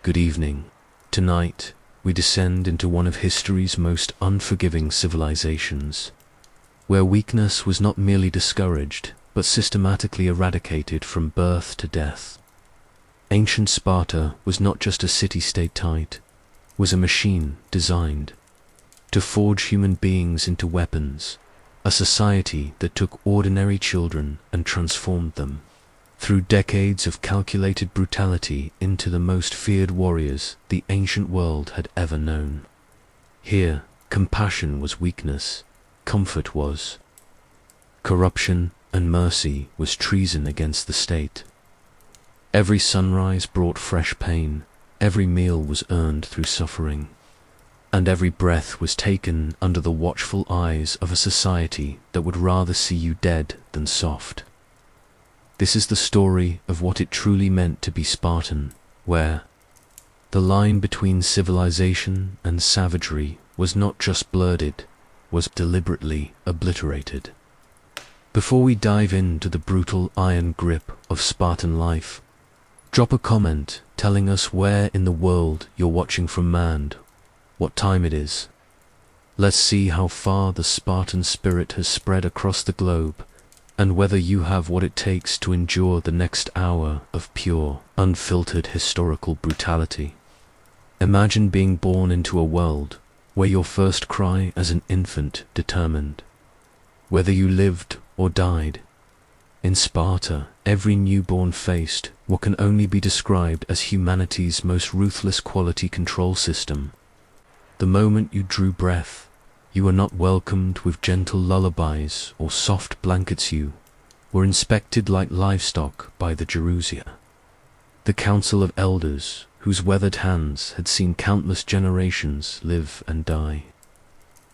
Good evening. Tonight, we descend into one of history's most unforgiving civilizations, where weakness was not merely discouraged, but systematically eradicated from birth to death. Ancient Sparta was not just a city-state tight, was a machine designed to forge human beings into weapons, a society that took ordinary children and transformed them, through decades of calculated brutality, into the most feared warriors the ancient world had ever known. Here, compassion was weakness, comfort was corruption, and mercy was treason against the state. Every sunrise brought fresh pain, every meal was earned through suffering, and every breath was taken under the watchful eyes of a society that would rather see you dead than soft. This is the story of what it truly meant to be Spartan, where the line between civilization and savagery was not just blurred, was deliberately obliterated. Before we dive into the brutal iron grip of Spartan life, drop a comment telling us where in the world you're watching from and what time it is. Let's see how far the Spartan spirit has spread across the globe, and whether you have what it takes to endure the next hour of pure, unfiltered historical brutality. Imagine being born into a world where your first cry as an infant determined whether you lived or died. In Sparta, every newborn faced what can only be described as humanity's most ruthless quality control system. The moment you drew breath, you were not welcomed with gentle lullabies or soft blankets. You were inspected like livestock by the Gerousia, the council of elders whose weathered hands had seen countless generations live and die.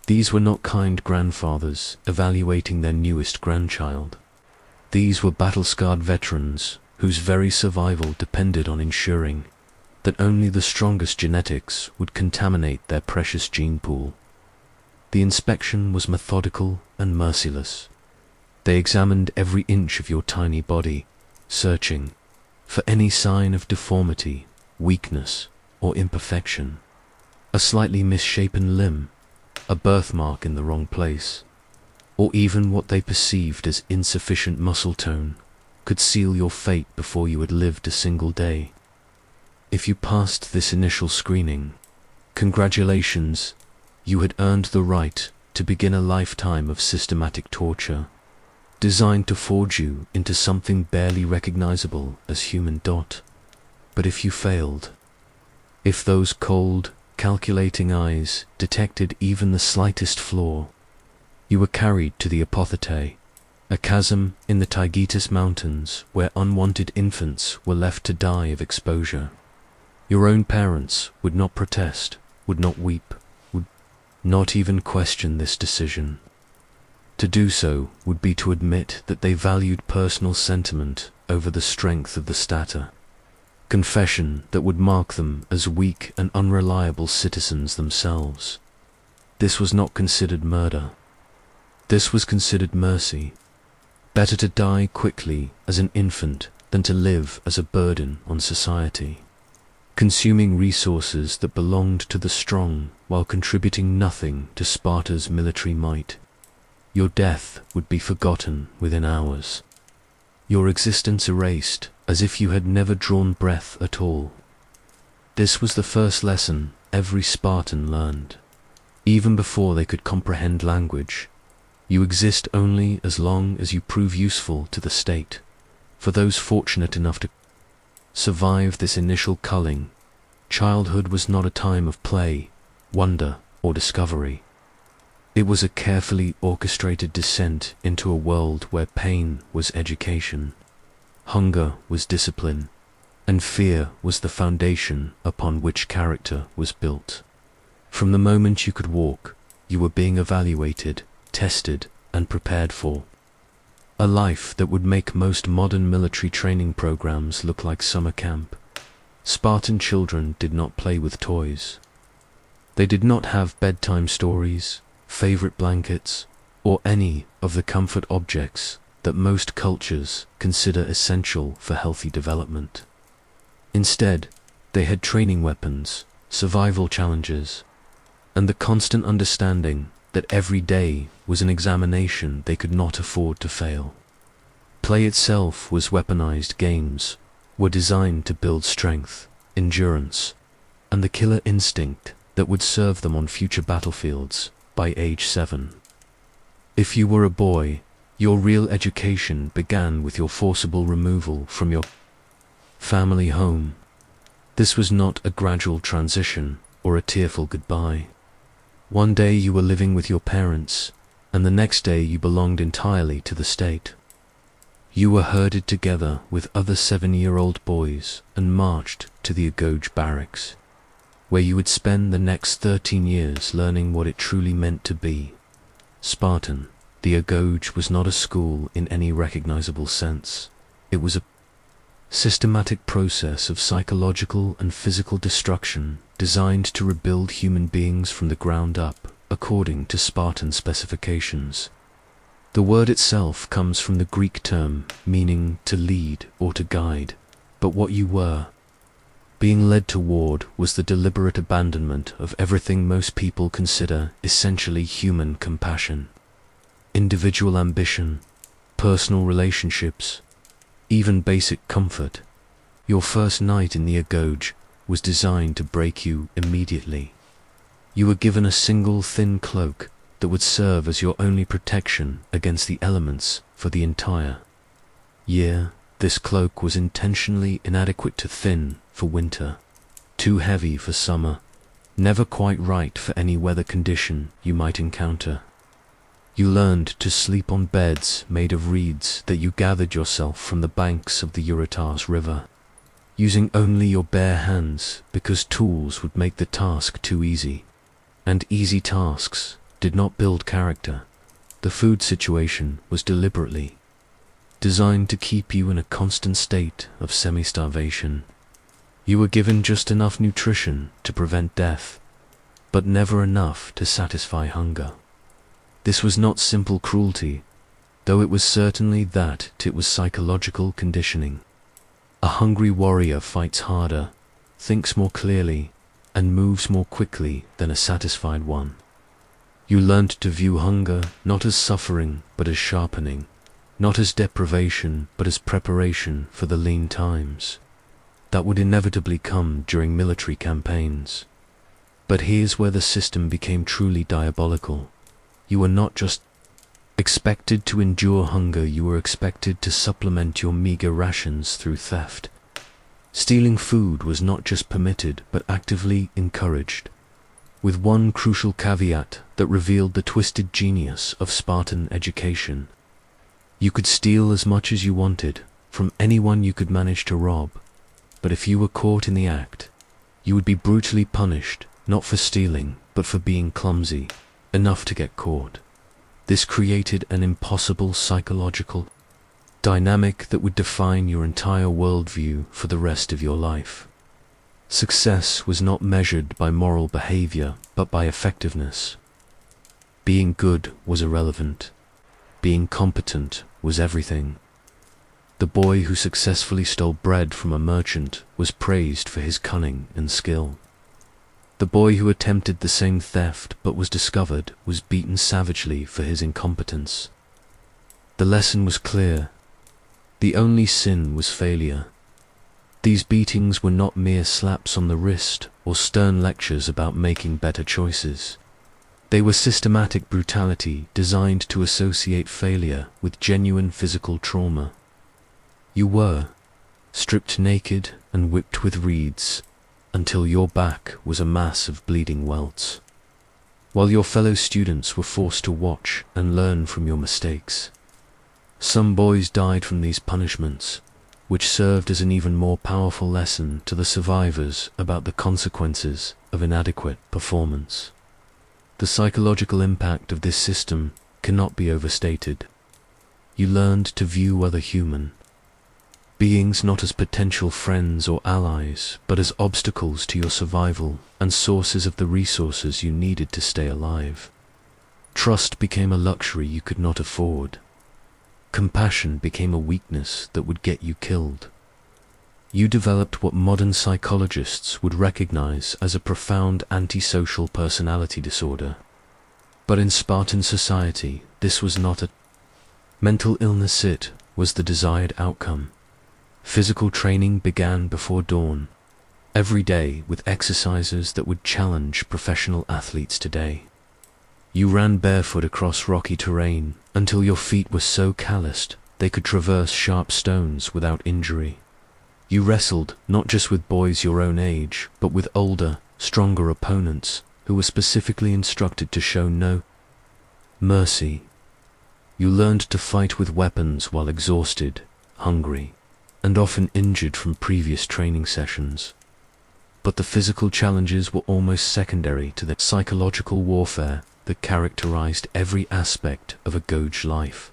These were not kind grandfathers evaluating their newest grandchild. These were battle-scarred veterans whose very survival depended on ensuring that only the strongest genetics would contaminate their precious gene pool. The inspection was methodical and merciless. They examined every inch of your tiny body, searching for any sign of deformity, weakness, or imperfection. A slightly misshapen limb, a birthmark in the wrong place, or even what they perceived as insufficient muscle tone, could seal your fate before you had lived a single day. If you passed this initial screening, congratulations, you had earned the right to begin a lifetime of systematic torture, designed to forge you into something barely recognizable as human. But if you failed, if those cold, calculating eyes detected even the slightest flaw, you were carried to the apothete, a chasm in the Taygetus Mountains where unwanted infants were left to die of exposure. Your own parents would not protest, would not weep, would not even question this decision. To do so would be to admit that they valued personal sentiment over the strength of the stata. Confession that would mark them as weak and unreliable citizens themselves. This was not considered murder. This was considered mercy. Better to die quickly as an infant than to live as a burden on society, consuming resources that belonged to the strong while contributing nothing to Sparta's military might. Your death would be forgotten within hours, your existence erased as if you had never drawn breath at all. This was the first lesson every Spartan learned. Even before they could comprehend language, you exist only as long as you prove useful to the state. For those fortunate enough to survive this initial culling, childhood was not a time of play, wonder, or discovery. It was a carefully orchestrated descent into a world where pain was education, hunger was discipline, and fear was the foundation upon which character was built. From the moment you could walk, you were being evaluated, tested, and prepared for a life that would make most modern military training programs look like summer camp. Spartan children did not play with toys. They did not have bedtime stories, favorite blankets, or any of the comfort objects that most cultures consider essential for healthy development. Instead, They had training weapons, survival challenges, and the constant understanding that every day was an examination they could not afford to fail. Play itself was weaponized. Games were designed to build strength, endurance, and the killer instinct that would serve them on future battlefields by age 7. If you were a boy, your real education began with your forcible removal from your family home. This was not a gradual transition or a tearful goodbye. One day you were living with your parents, and the next day you belonged entirely to the state. You were herded together with other 7-year-old boys and marched to the Agoj barracks, where you would spend the next 13 years learning what it truly meant to be Spartan. The Agoj was not a school in any recognizable sense. It was a systematic process of psychological and physical destruction designed to rebuild human beings from the ground up according to Spartan specifications. The word itself comes from the Greek term meaning to lead or to guide, but what you were being led toward was the deliberate abandonment of everything most people consider essentially human: compassion, individual ambition, personal relationships, even basic comfort. Your first night in the Agoj was designed to break you immediately. You were given a single thin cloak that would serve as your only protection against the elements for the entire year. This cloak was intentionally inadequate, too thin for winter, too heavy for summer, never quite right for any weather condition you might encounter. You learned to sleep on beds made of reeds that you gathered yourself from the banks of the Eurotas River, using only your bare hands because tools would make the task too easy. And easy tasks did not build character. The food situation was deliberately designed to keep you in a constant state of semi-starvation. You were given just enough nutrition to prevent death, but never enough to satisfy hunger. This was not simple cruelty, though it was certainly that. It was psychological conditioning. A hungry warrior fights harder, thinks more clearly, and moves more quickly than a satisfied one. You learned to view hunger not as suffering but as sharpening, not as deprivation but as preparation for the lean times that would inevitably come during military campaigns. But here's where the system became truly diabolical. You were not just expected to endure hunger, you were expected to supplement your meager rations through theft. Stealing food was not just permitted but actively encouraged, with one crucial caveat that revealed the twisted genius of Spartan education. You could steal as much as you wanted from anyone you could manage to rob, but if you were caught in the act, you would be brutally punished, not for stealing, but for being clumsy enough to get caught. This created an impossible psychological dynamic that would define your entire worldview for the rest of your life. Success was not measured by moral behavior, but by effectiveness. Being good was irrelevant. Being competent was everything. The boy who successfully stole bread from a merchant was praised for his cunning and skill. The boy who attempted the same theft but was discovered was beaten savagely for his incompetence. The lesson was clear. The only sin was failure. These beatings were not mere slaps on the wrist or stern lectures about making better choices. They were systematic brutality designed to associate failure with genuine physical trauma. You were stripped naked and whipped with reeds until your back was a mass of bleeding welts, while your fellow students were forced to watch and learn from your mistakes. Some boys died from these punishments, which served as an even more powerful lesson to the survivors about the consequences of inadequate performance. The psychological impact of this system cannot be overstated. You learned to view other human beings not as potential friends or allies, but as obstacles to your survival and sources of the resources you needed to stay alive. Trust became a luxury you could not afford. Compassion became a weakness that would get you killed. You developed what modern psychologists would recognize as a profound antisocial personality disorder. But in Spartan society, this was not a mental illness, it was the desired outcome. Physical training began before dawn, every day with exercises that would challenge professional athletes today. You ran barefoot across rocky terrain until your feet were so calloused they could traverse sharp stones without injury. You wrestled not just with boys your own age, but with older, stronger opponents who were specifically instructed to show no mercy. You learned to fight with weapons while exhausted, hungry, and often injured from previous training sessions. But the physical challenges were almost secondary to the psychological warfare that characterized every aspect of a Goj life.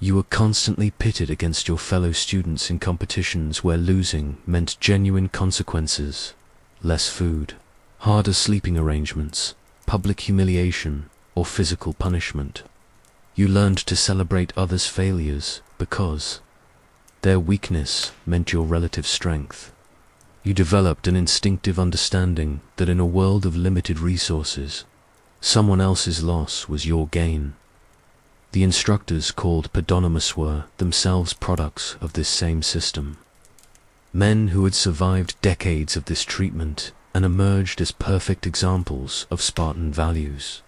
You were constantly pitted against your fellow students in competitions where losing meant genuine consequences: less food, harder sleeping arrangements, public humiliation, or physical punishment. You learned to celebrate others' failures because their weakness meant your relative strength. You developed an instinctive understanding that in a world of limited resources, someone else's loss was your gain. The instructors called Padonimus were themselves products of this same system. Men who had survived decades of this treatment and emerged as perfect examples of Spartan values.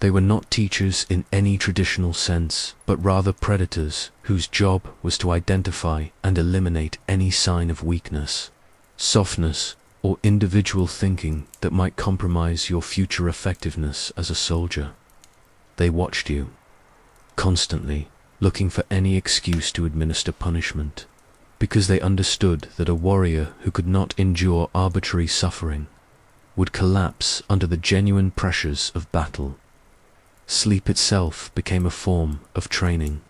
They were not teachers in any traditional sense, but rather predators whose job was to identify and eliminate any sign of weakness, softness, or individual thinking that might compromise your future effectiveness as a soldier. They watched you, constantly looking for any excuse to administer punishment, because they understood that a warrior who could not endure arbitrary suffering would collapse under the genuine pressures of battle. Sleep itself became a form of training.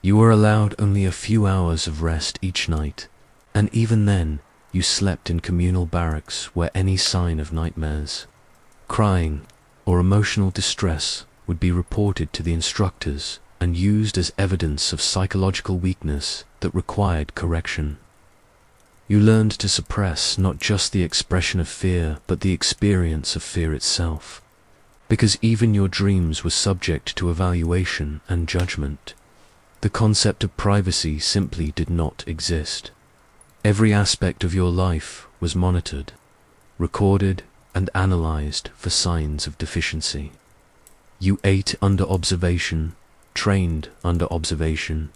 You were allowed only a few hours of rest each night, and even then, you slept in communal barracks where any sign of nightmares, crying, or emotional distress would be reported to the instructors and used as evidence of psychological weakness that required correction. You learned to suppress not just the expression of fear, but the experience of fear itself, because even your dreams were subject to evaluation and judgment. The concept of privacy simply did not exist. Every aspect of your life was monitored, recorded, and analyzed for signs of deficiency. You ate under observation, trained under observation,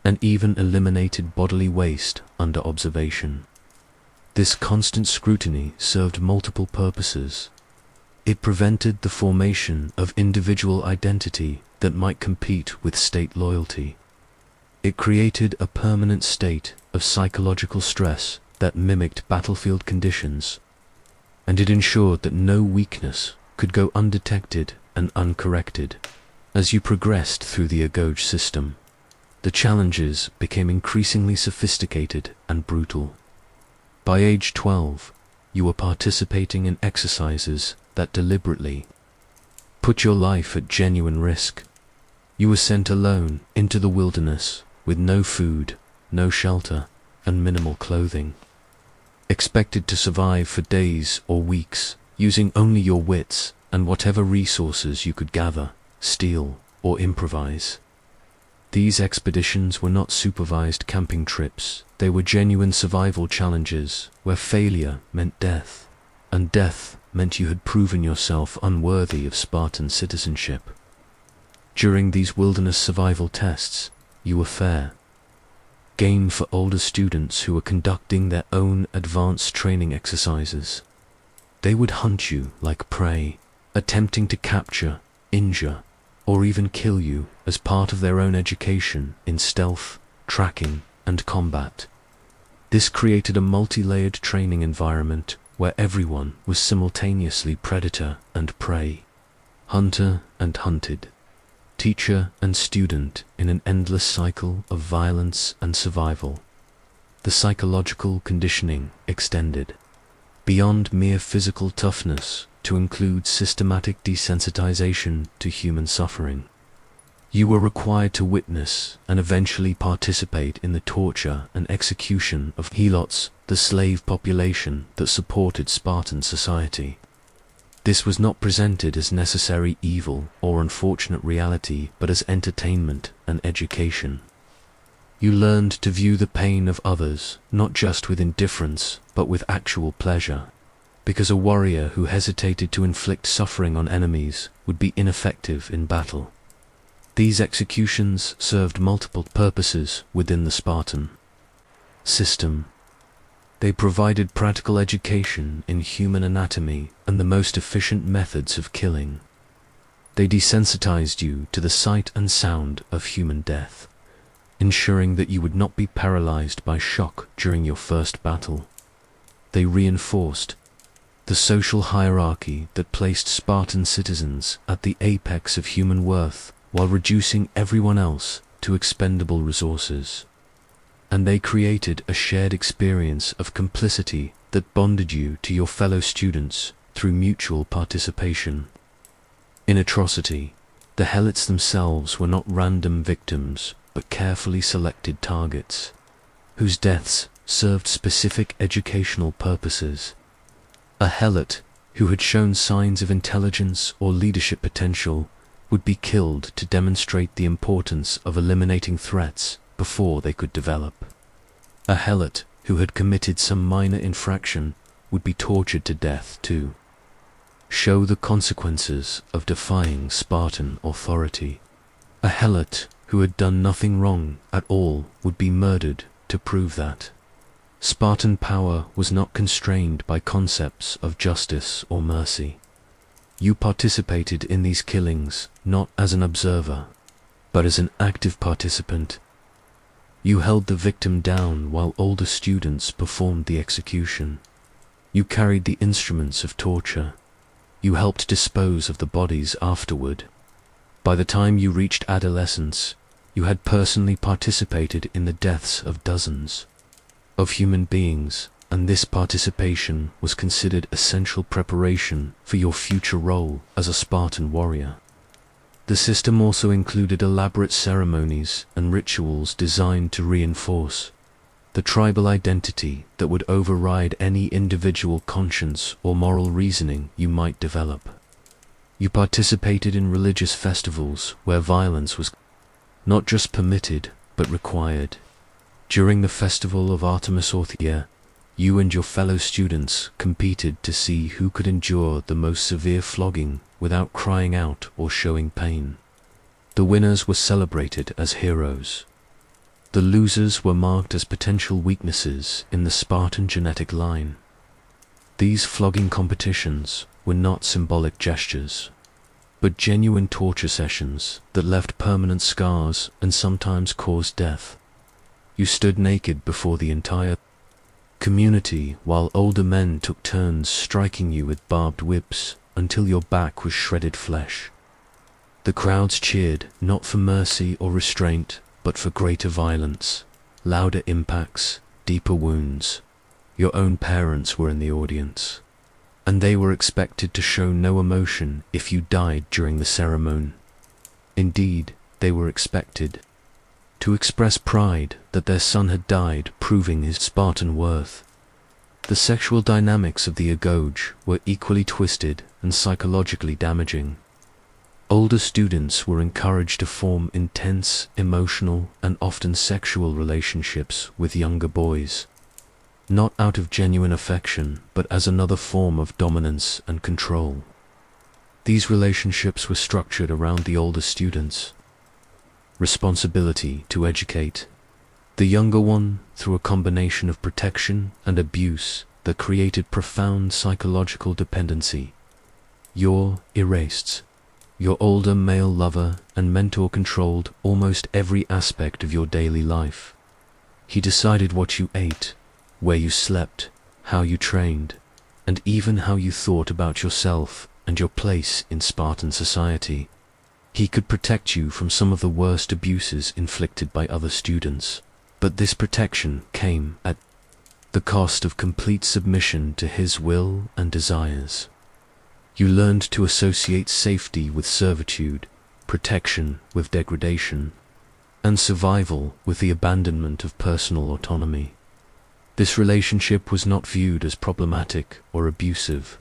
and even eliminated bodily waste under observation. This constant scrutiny served multiple purposes. It prevented the formation of individual identity that might compete with state loyalty. It created a permanent state of psychological stress that mimicked battlefield conditions, and it ensured that no weakness could go undetected and uncorrected. As you progressed through the Agoj system, the challenges became increasingly sophisticated and brutal. By age 12, you were participating in exercises that deliberately put your life at genuine risk. You were sent alone into the wilderness with no food, no shelter, and minimal clothing. Expected to survive for days or weeks, using only your wits and whatever resources you could gather, steal, or improvise. These expeditions were not supervised camping trips. They were genuine survival challenges where failure meant death, and death meant you had proven yourself unworthy of Spartan citizenship. During these wilderness survival tests, you were fair game for older students who were conducting their own advanced training exercises. They would hunt you like prey, attempting to capture, injure, or even kill you as part of their own education in stealth, tracking, and combat. This created a multi-layered training environment where everyone was simultaneously predator and prey, hunter and hunted, teacher and student in an endless cycle of violence and survival. The psychological conditioning extended beyond mere physical toughness to include systematic desensitization to human suffering. You were required to witness and eventually participate in the torture and execution of helots, the slave population that supported Spartan society. This was not presented as necessary evil or unfortunate reality, but as entertainment and education. You learned to view the pain of others not just with indifference, but with actual pleasure, because a warrior who hesitated to inflict suffering on enemies would be ineffective in battle. These executions served multiple purposes within the Spartan system. They provided practical education in human anatomy and the most efficient methods of killing. They desensitized you to the sight and sound of human death, ensuring that you would not be paralyzed by shock during your first battle. They reinforced the social hierarchy that placed Spartan citizens at the apex of human worth while reducing everyone else to expendable resources. And they created a shared experience of complicity that bonded you to your fellow students through mutual participation. In atrocity, the helots themselves were not random victims, but carefully selected targets, whose deaths served specific educational purposes. A helot who had shown signs of intelligence or leadership potential would be killed to demonstrate the importance of eliminating threats before they could develop. A helot who had committed some minor infraction would be tortured to death to show the consequences of defying Spartan authority. A helot who had done nothing wrong at all would be murdered to prove that Spartan power was not constrained by concepts of justice or mercy. You participated in these killings not as an observer, but as an active participant. You held the victim down while older students performed the execution. You carried the instruments of torture. You helped dispose of the bodies afterward. By the time you reached adolescence, you had personally participated in the deaths of dozens of human beings, and this participation was considered essential preparation for your future role as a Spartan warrior. The system also included elaborate ceremonies and rituals designed to reinforce the tribal identity that would override any individual conscience or moral reasoning you might develop. You participated in religious festivals where violence was not just permitted, but required. During the festival of Artemis Orthia, you and your fellow students competed to see who could endure the most severe flogging without crying out or showing pain. The winners were celebrated as heroes. The losers were marked as potential weaknesses in the Spartan genetic line. These flogging competitions were not symbolic gestures, but genuine torture sessions that left permanent scars and sometimes caused death. You stood naked before the entire community while older men took turns striking you with barbed whips until your back was shredded flesh. The crowds cheered not for mercy or restraint, but for greater violence, louder impacts, deeper wounds. Your own parents were in the audience, and they were expected to show no emotion if you died during the ceremony. Indeed, they were expected to express pride that their son had died, proving his Spartan worth. The sexual dynamics of the agoge were equally twisted and psychologically damaging. Older students were encouraged to form intense, emotional, and often sexual relationships with younger boys, not out of genuine affection, but as another form of dominance and control. These relationships were structured around the older students' responsibility to educate the younger one through a combination of protection and abuse that created profound psychological dependency. Your erased. Your older male lover and mentor controlled almost every aspect of your daily life. He decided what you ate, where you slept, how you trained, and even how you thought about yourself and your place in Spartan society. He could protect you from some of the worst abuses inflicted by other students, but this protection came at the cost of complete submission to his will and desires. You learned to associate safety with servitude, protection with degradation, and survival with the abandonment of personal autonomy. This relationship was not viewed as problematic or abusive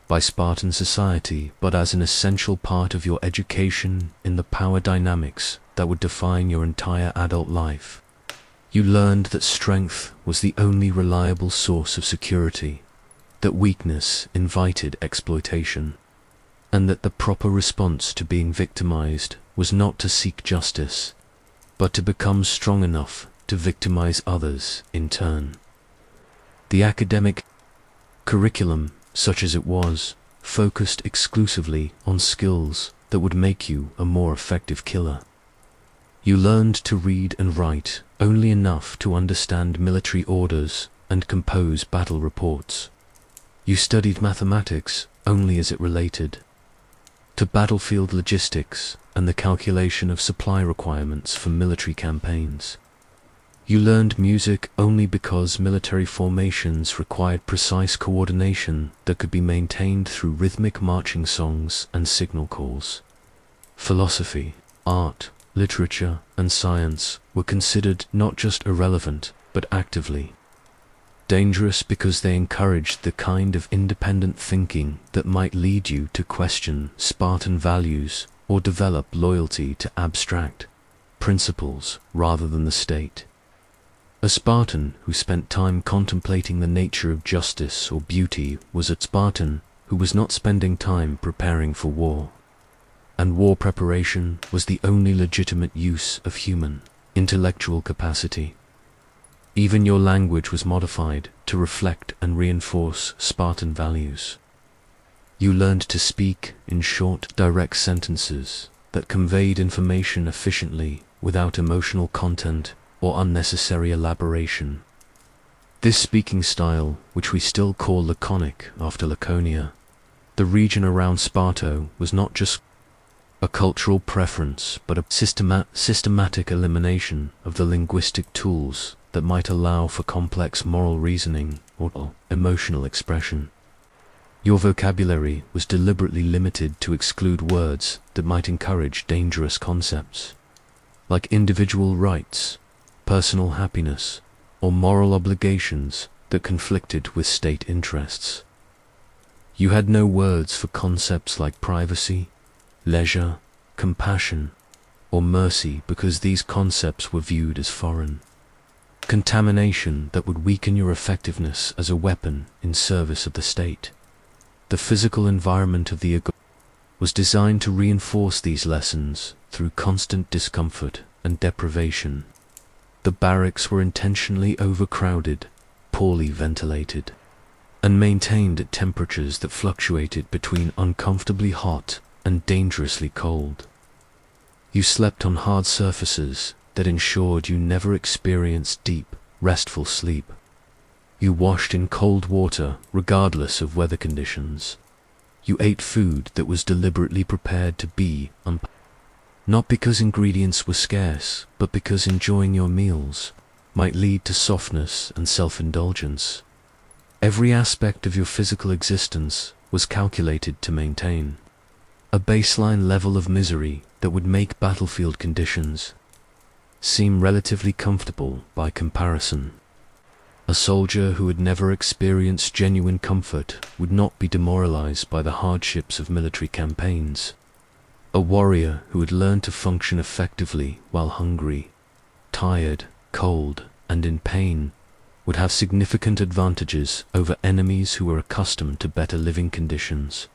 by Spartan society, but as an essential part of your education in the power dynamics that would define your entire adult life. You learned that strength was the only reliable source of security, that weakness invited exploitation, and that the proper response to being victimized was not to seek justice, but to become strong enough to victimize others in turn. The academic curriculum, such as it was, focused exclusively on skills that would make you a more effective killer. You learned to read and write only enough to understand military orders and compose battle reports. You studied mathematics only as it related to battlefield logistics and the calculation of supply requirements for military campaigns. You learned music only because military formations required precise coordination that could be maintained through rhythmic marching songs and signal calls. Philosophy, art, literature, and science were considered not just irrelevant, but actively dangerous because they encouraged the kind of independent thinking that might lead you to question Spartan values or develop loyalty to abstract principles rather than the state. A Spartan who spent time contemplating the nature of justice or beauty was a Spartan who was not spending time preparing for war. And war preparation was the only legitimate use of human intellectual capacity. Even your language was modified to reflect and reinforce Spartan values. You learned to speak in short, direct sentences that conveyed information efficiently without emotional content or unnecessary elaboration. This speaking style, which we still call laconic after Laconia, the region around Sparta, was not just a cultural preference, but a systematic elimination of the linguistic tools that might allow for complex moral reasoning or emotional expression. Your vocabulary was deliberately limited to exclude words that might encourage dangerous concepts, like individual rights, personal happiness, or moral obligations that conflicted with state interests. You had no words for concepts like privacy, leisure, compassion, or mercy because these concepts were viewed as foreign. Contamination that would weaken your effectiveness as a weapon in service of the state. The physical environment of the ego was designed to reinforce these lessons through constant discomfort and deprivation. The barracks were intentionally overcrowded, poorly ventilated, and maintained at temperatures that fluctuated between uncomfortably hot and dangerously cold. You slept on hard surfaces that ensured you never experienced deep, restful sleep. You washed in cold water regardless of weather conditions. You ate food that was deliberately prepared to be not because ingredients were scarce, but because enjoying your meals might lead to softness and self-indulgence. Every aspect of your physical existence was calculated to maintain a baseline level of misery that would make battlefield conditions seem relatively comfortable by comparison. A soldier who had never experienced genuine comfort would not be demoralized by the hardships of military campaigns. A warrior who had learned to function effectively while hungry, tired, cold, and in pain would have significant advantages over enemies who were accustomed to better living conditions.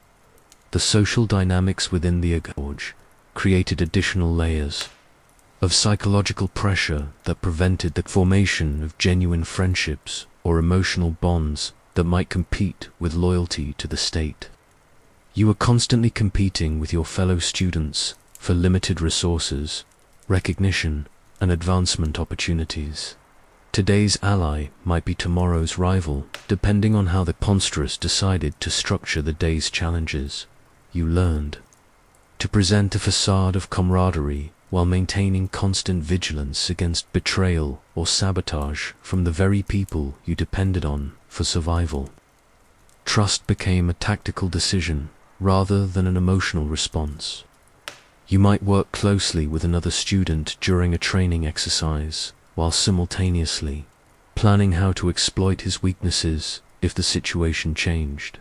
The social dynamics within the gorge created additional layers of psychological pressure that prevented the formation of genuine friendships or emotional bonds that might compete with loyalty to the state. You were constantly competing with your fellow students for limited resources, recognition, and advancement opportunities. Today's ally might be tomorrow's rival, depending on how the monstrous decided to structure the day's challenges. You learned to present a facade of camaraderie while maintaining constant vigilance against betrayal or sabotage from the very people you depended on for survival. Trust became a tactical decision rather than an emotional response. You might work closely with another student during a training exercise, while simultaneously planning how to exploit his weaknesses if the situation changed,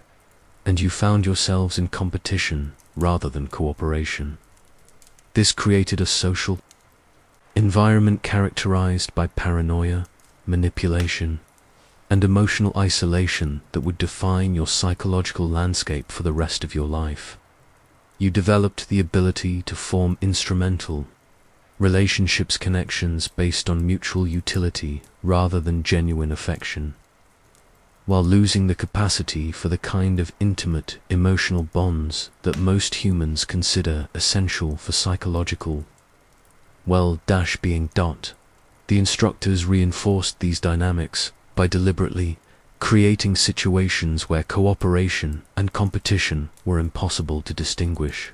and you found yourselves in competition rather than cooperation. This created a social environment characterized by paranoia, manipulation, and emotional isolation that would define your psychological landscape for the rest of your life. You developed the ability to form instrumental relationships connections based on mutual utility rather than genuine affection, while losing the capacity for the kind of intimate emotional bonds that most humans consider essential for psychological well-being. The instructors reinforced these dynamics by deliberately creating situations where cooperation and competition were impossible to distinguish.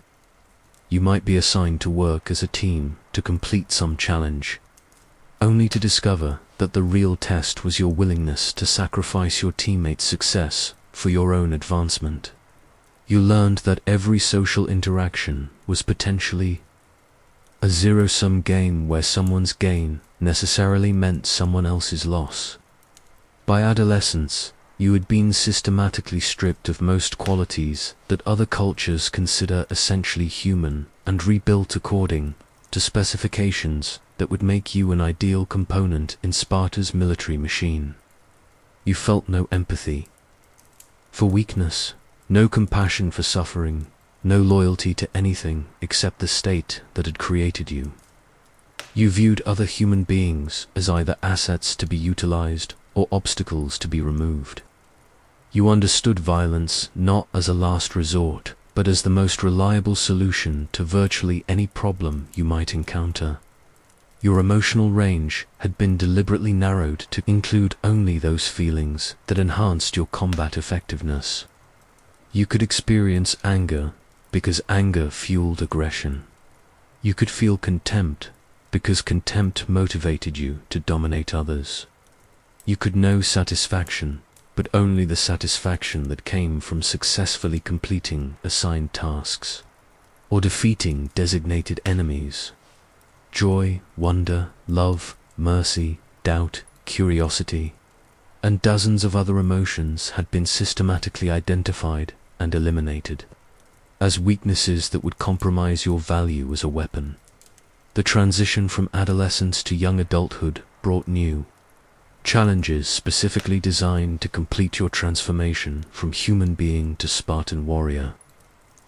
You might be assigned to work as a team to complete some challenge, only to discover that the real test was your willingness to sacrifice your teammates' success for your own advancement. You learned that every social interaction was potentially a zero-sum game where someone's gain necessarily meant someone else's loss. By adolescence, you had been systematically stripped of most qualities that other cultures consider essentially human and rebuilt according to specifications that would make you an ideal component in Sparta's military machine. You felt no empathy for weakness, no compassion for suffering, no loyalty to anything except the state that had created you. You viewed other human beings as either assets to be utilized or obstacles to be removed. You understood violence not as a last resort, but as the most reliable solution to virtually any problem you might encounter. Your emotional range had been deliberately narrowed to include only those feelings that enhanced your combat effectiveness. You could experience anger because anger fueled aggression. You could feel contempt because contempt motivated you to dominate others. You could know satisfaction, but only the satisfaction that came from successfully completing assigned tasks, or defeating designated enemies. Joy, wonder, love, mercy, doubt, curiosity, and dozens of other emotions had been systematically identified and eliminated as weaknesses that would compromise your value as a weapon. The transition from adolescence to young adulthood brought new challenges specifically designed to complete your transformation from human being to Spartan warrior.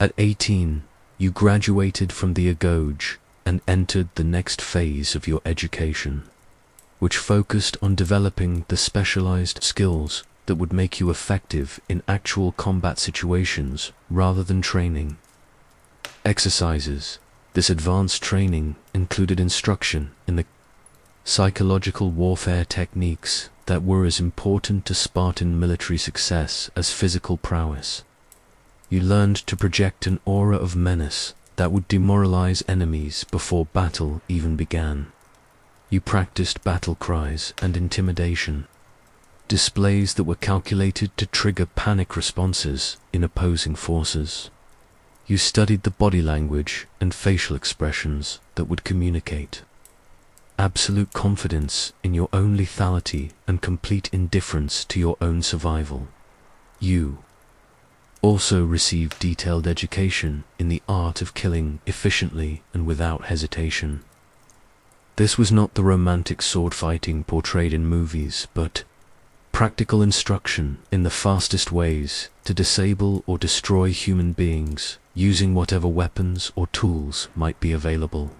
At 18, you graduated from the Agoge and entered the next phase of your education, which focused on developing the specialized skills that would make you effective in actual combat situations rather than training exercises. This advanced training included instruction in the psychological warfare techniques that were as important to Spartan military success as physical prowess. You learned to project an aura of menace that would demoralize enemies before battle even began. You practiced battle cries and intimidation, displays that were calculated to trigger panic responses in opposing forces. You studied the body language and facial expressions that would communicate absolute confidence in your own lethality and complete indifference to your own survival. You also received detailed education in the art of killing efficiently and without hesitation. This was not the romantic sword fighting portrayed in movies, but practical instruction in the fastest ways to disable or destroy human beings using whatever weapons or tools might be available.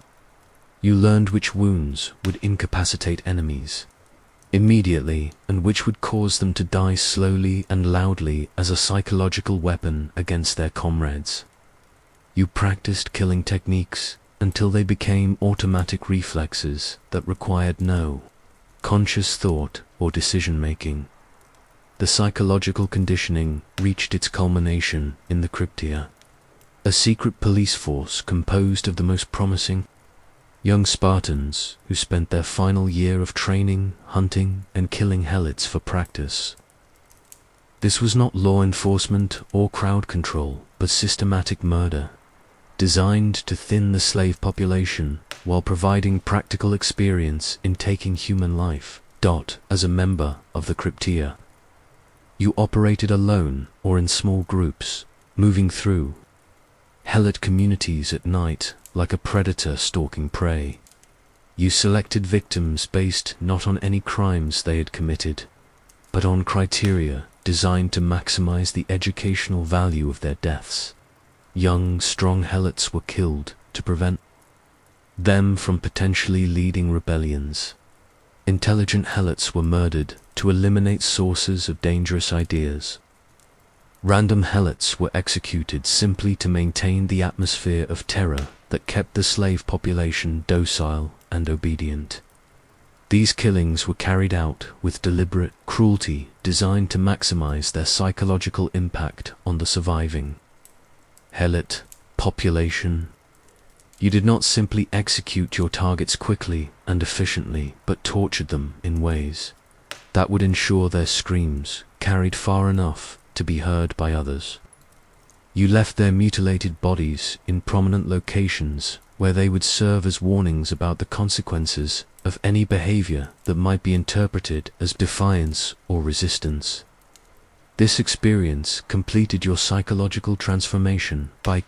You learned which wounds would incapacitate enemies immediately and which would cause them to die slowly and loudly as a psychological weapon against their comrades. You practiced killing techniques until they became automatic reflexes that required no conscious thought or decision-making. The psychological conditioning reached its culmination in the Cryptia, a secret police force composed of the most promising young Spartans who spent their final year of training, hunting, and killing helots for practice. This was not law enforcement or crowd control, but systematic murder, designed to thin the slave population while providing practical experience in taking human life. As a member of the Cryptia, you operated alone or in small groups, moving through helot communities at night like a predator stalking prey. You selected victims based not on any crimes they had committed, but on criteria designed to maximize the educational value of their deaths. Young, strong helots were killed to prevent them from potentially leading rebellions. Intelligent helots were murdered to eliminate sources of dangerous ideas. Random helots were executed simply to maintain the atmosphere of terror that kept the slave population docile and obedient. These killings were carried out with deliberate cruelty designed to maximize their psychological impact on the surviving helot population. You did not simply execute your targets quickly and efficiently, but tortured them in ways that would ensure their screams carried far enough to be heard by others. You left their mutilated bodies in prominent locations where they would serve as warnings about the consequences of any behavior that might be interpreted as defiance or resistance. This experience completed your psychological transformation by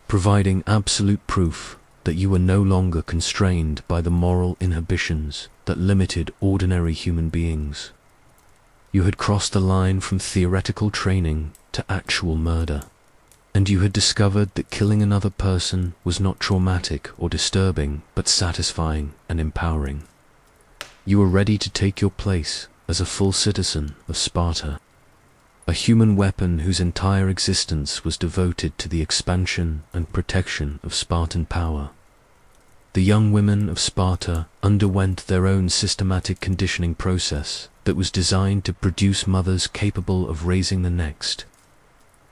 providing absolute proof that you were no longer constrained by the moral inhibitions that limited ordinary human beings. You had crossed the line from theoretical training to actual murder, and you had discovered that killing another person was not traumatic or disturbing, but satisfying and empowering. You were ready to take your place as a full citizen of Sparta, a human weapon whose entire existence was devoted to the expansion and protection of Spartan power. The young women of Sparta underwent their own systematic conditioning process that was designed to produce mothers capable of raising the next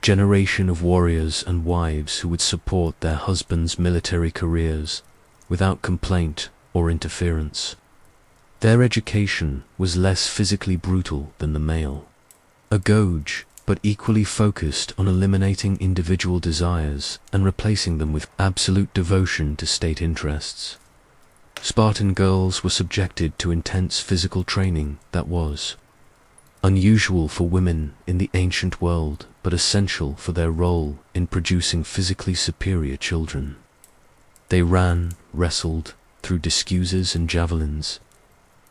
generation of warriors and wives who would support their husbands' military careers without complaint or interference. Their education was less physically brutal than the male, a gauge, but equally focused on eliminating individual desires and replacing them with absolute devotion to state interests. Spartan girls were subjected to intense physical training that was unusual for women in the ancient world, but essential for their role in producing physically superior children. They ran, wrestled, threw discuses and javelins,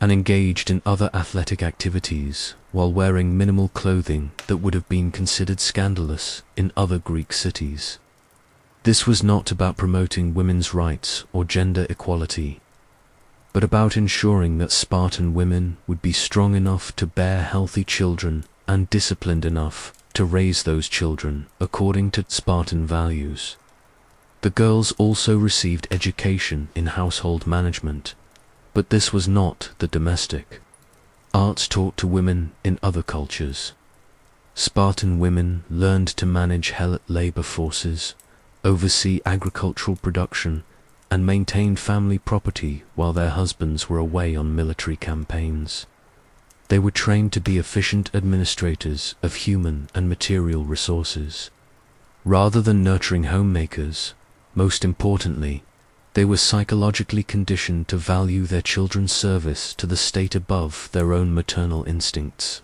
and engaged in other athletic activities while wearing minimal clothing that would have been considered scandalous in other Greek cities. This was not about promoting women's rights or gender equality, but about ensuring that Spartan women would be strong enough to bear healthy children and disciplined enough to raise those children according to Spartan values. The girls also received education in household management, but this was not the domestic arts taught to women in other cultures. Spartan women learned to manage helot labor forces, oversee agricultural production, and maintain family property while their husbands were away on military campaigns. They were trained to be efficient administrators of human and material resources. Rather than nurturing homemakers, most importantly, they were psychologically conditioned to value their children's service to the state above their own maternal instincts.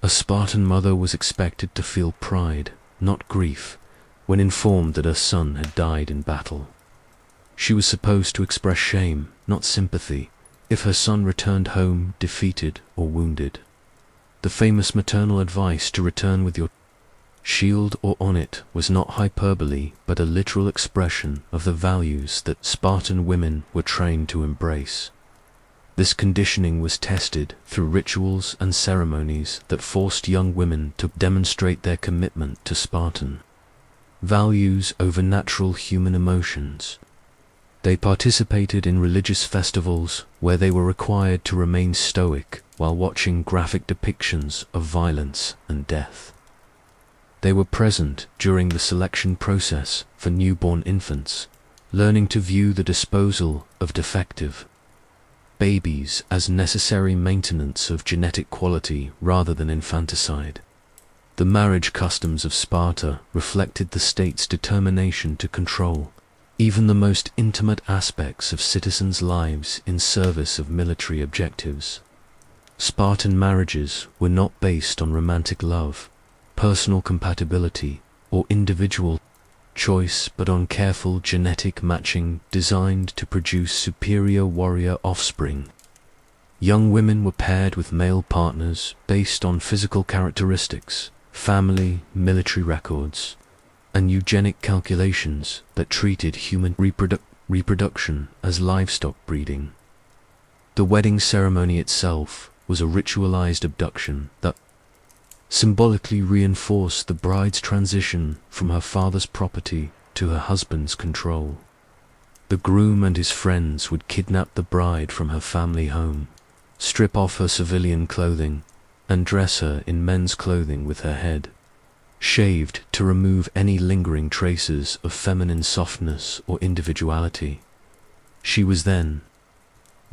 A Spartan mother was expected to feel pride, not grief, when informed that her son had died in battle. She was supposed to express shame, not sympathy, if her son returned home defeated or wounded. The famous maternal advice to return with your shield or on it was not hyperbole, but a literal expression of the values that Spartan women were trained to embrace. This conditioning was tested through rituals and ceremonies that forced young women to demonstrate their commitment to Spartan values over natural human emotions. They participated in religious festivals where they were required to remain stoic while watching graphic depictions of violence and death. They were present during the selection process for newborn infants, learning to view the disposal of defective babies as necessary maintenance of genetic quality rather than infanticide. The marriage customs of Sparta reflected the state's determination to control even the most intimate aspects of citizens' lives in service of military objectives. Spartan marriages were not based on romantic love, personal compatibility, or individual choice, but on careful genetic matching designed to produce superior warrior offspring. Young women were paired with male partners based on physical characteristics, family, military records, and eugenic calculations that treated human reproduction as livestock breeding. The wedding ceremony itself was a ritualized abduction that symbolically reinforced the bride's transition from her father's property to her husband's control. The groom and his friends would kidnap the bride from her family home, strip off her civilian clothing, and dress her in men's clothing with her head shaved to remove any lingering traces of feminine softness or individuality. She was then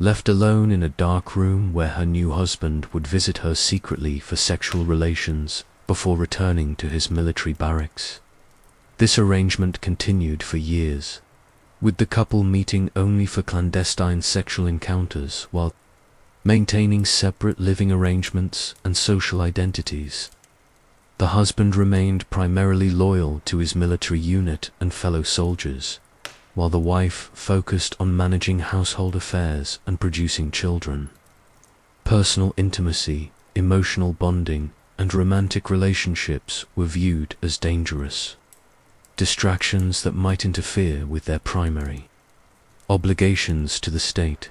left alone in a dark room where her new husband would visit her secretly for sexual relations before returning to his military barracks. This arrangement continued for years, with the couple meeting only for clandestine sexual encounters while maintaining separate living arrangements and social identities. The husband remained primarily loyal to his military unit and fellow soldiers, while the wife focused on managing household affairs and producing children. Personal intimacy, emotional bonding, and romantic relationships were viewed as dangerous distractions that might interfere with their primary obligations to the state.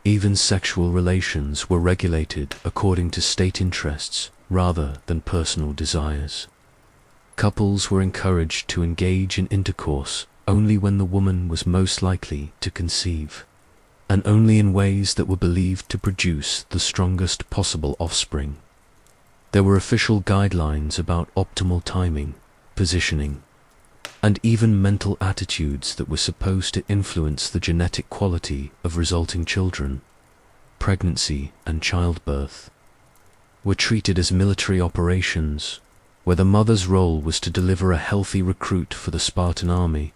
Even sexual relations were regulated according to state interests rather than personal desires. Couples were encouraged to engage in intercourse only when the woman was most likely to conceive, and only in ways that were believed to produce the strongest possible offspring. There were official guidelines about optimal timing, positioning, and even mental attitudes that were supposed to influence the genetic quality of resulting children. Pregnancy and childbirth were treated as military operations, where the mother's role was to deliver a healthy recruit for the Spartan army,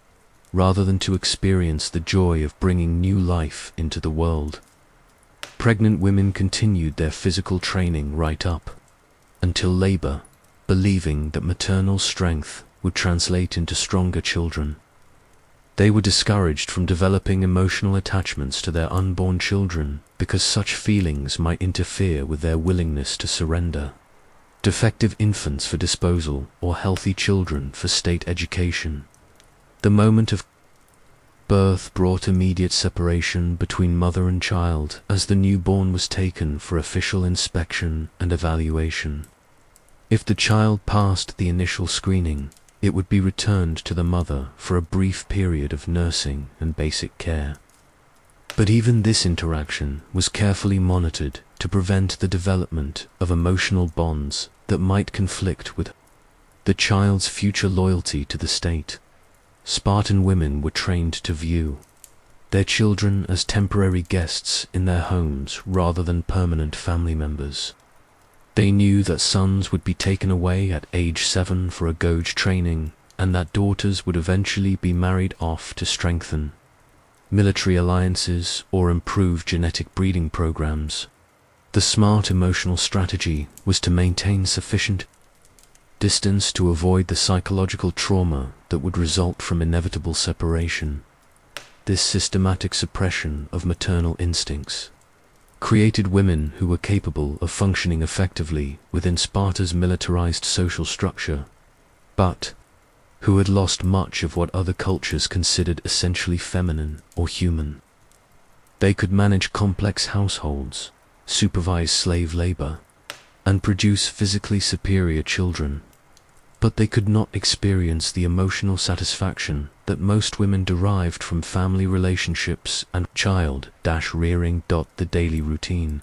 rather than to experience the joy of bringing new life into the world. Pregnant women continued their physical training right up until labor, believing that maternal strength would translate into stronger children. They were discouraged from developing emotional attachments to their unborn children because such feelings might interfere with their willingness to surrender. Defective infants for disposal or healthy children for state education. The moment of birth brought immediate separation between mother and child as the newborn was taken for official inspection and evaluation. If the child passed the initial screening, it would be returned to the mother for a brief period of nursing and basic care. But even this interaction was carefully monitored to prevent the development of emotional bonds that might conflict with the child's future loyalty to the state. Spartan women were trained to view their children as temporary guests in their homes rather than permanent family members. They knew that sons would be taken away at age 7 for a Goj training, and that daughters would eventually be married off to strengthen military alliances or improve genetic breeding programs. The smart emotional strategy was to maintain sufficient distance to avoid the psychological trauma that would result from inevitable separation. This systematic suppression of maternal instincts created women who were capable of functioning effectively within Sparta's militarized social structure, but who had lost much of what other cultures considered essentially feminine or human. They could manage complex households, supervise slave labor, and produce physically superior children, but they could not experience the emotional satisfaction that most women derived from family relationships and child-rearing. The daily routine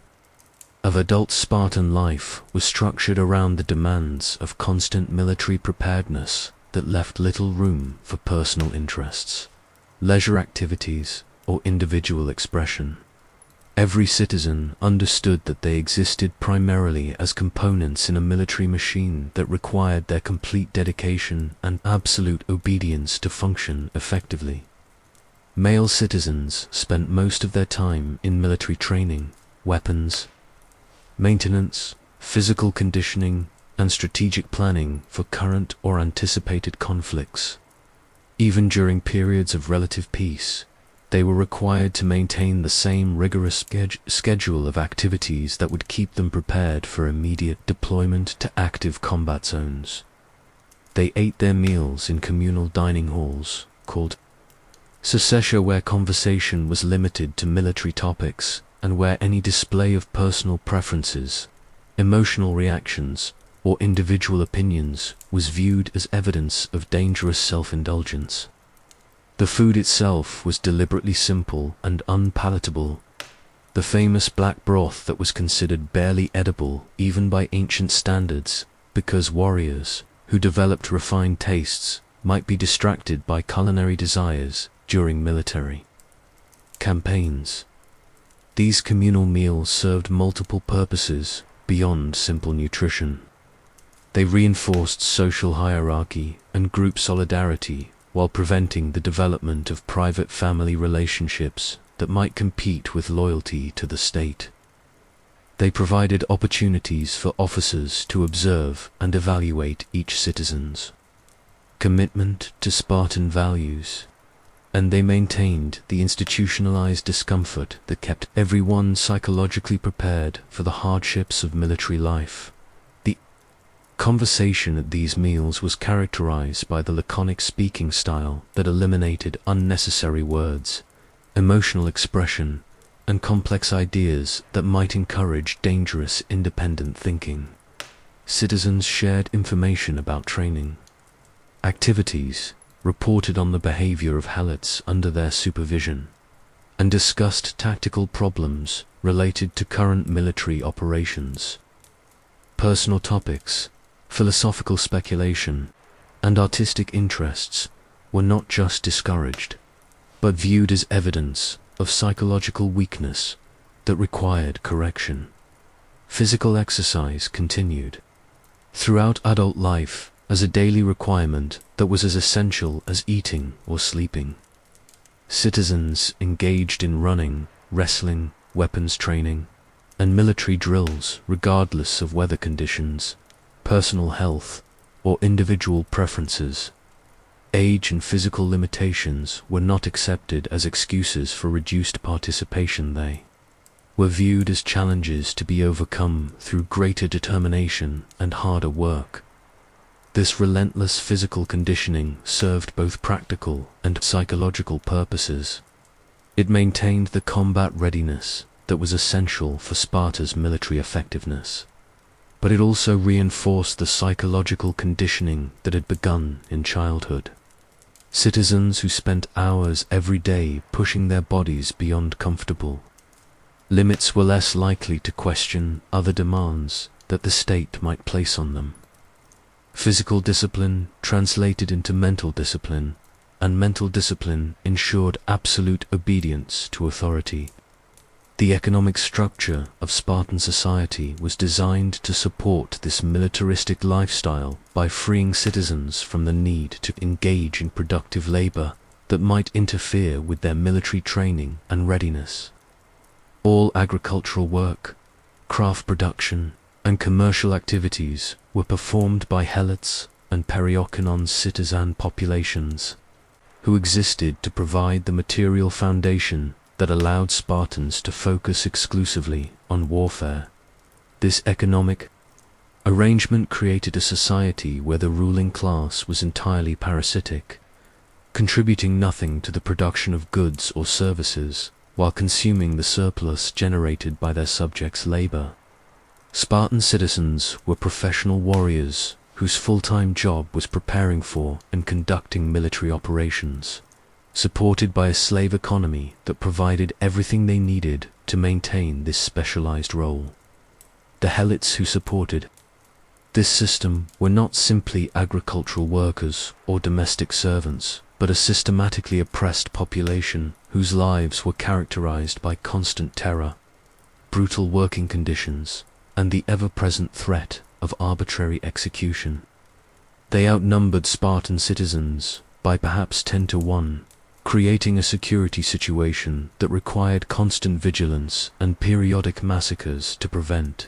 of adult Spartan life was structured around the demands of constant military preparedness that left little room for personal interests, leisure activities, or individual expression. Every citizen understood that they existed primarily as components in a military machine that required their complete dedication and absolute obedience to function effectively. Male citizens spent most of their time in military training, weapons, maintenance, physical conditioning, and strategic planning for current or anticipated conflicts. Even during periods of relative peace, they were required to maintain the same rigorous schedule of activities that would keep them prepared for immediate deployment to active combat zones. They ate their meals in communal dining halls, called secessia, where conversation was limited to military topics and where any display of personal preferences, emotional reactions, or individual opinions was viewed as evidence of dangerous self-indulgence. The food itself was deliberately simple and unpalatable. The famous black broth that was considered barely edible even by ancient standards, because warriors, who developed refined tastes, might be distracted by culinary desires during military campaigns. These communal meals served multiple purposes beyond simple nutrition. They reinforced social hierarchy and group solidarity while preventing the development of private family relationships that might compete with loyalty to the state. They provided opportunities for officers to observe and evaluate each citizen's commitment to Spartan values, and they maintained the institutionalized discomfort that kept everyone psychologically prepared for the hardships of military life. The conversation at these meals was characterized by the laconic speaking style that eliminated unnecessary words, emotional expression, and complex ideas that might encourage dangerous independent thinking. Citizens shared information about training activities, reported on the behavior of helots under their supervision, and discussed tactical problems related to current military operations. Personal topics, philosophical speculation, and artistic interests were not just discouraged, but viewed as evidence of psychological weakness that required correction. Physical exercise continued throughout adult life as a daily requirement that was as essential as eating or sleeping. Citizens engaged in running, wrestling, weapons training, and military drills regardless of weather conditions, personal health, or individual preferences. Age and physical limitations were not accepted as excuses for reduced participation. They were viewed as challenges to be overcome through greater determination and harder work. This relentless physical conditioning served both practical and psychological purposes. It maintained the combat readiness that was essential for Sparta's military effectiveness, but it also reinforced the psychological conditioning that had begun in childhood. Citizens who spent hours every day pushing their bodies beyond comfortable limits were less likely to question other demands that the state might place on them. Physical discipline translated into mental discipline, and mental discipline ensured absolute obedience to authority. The economic structure of Spartan society was designed to support this militaristic lifestyle by freeing citizens from the need to engage in productive labor that might interfere with their military training and readiness. All agricultural work, craft production, and commercial activities were performed by helots and periokinon citizen populations, who existed to provide the material foundation that allowed Spartans to focus exclusively on warfare. This economic arrangement created a society where the ruling class was entirely parasitic, contributing nothing to the production of goods or services, while consuming the surplus generated by their subjects' labor. Spartan citizens were professional warriors whose full-time job was preparing for and conducting military operations, supported by a slave economy that provided everything they needed to maintain this specialized role. The helots who supported this system were not simply agricultural workers or domestic servants, but a systematically oppressed population whose lives were characterized by constant terror, brutal working conditions, and the ever-present threat of arbitrary execution. They outnumbered Spartan citizens by perhaps 10 to 1, creating a security situation that required constant vigilance and periodic massacres to prevent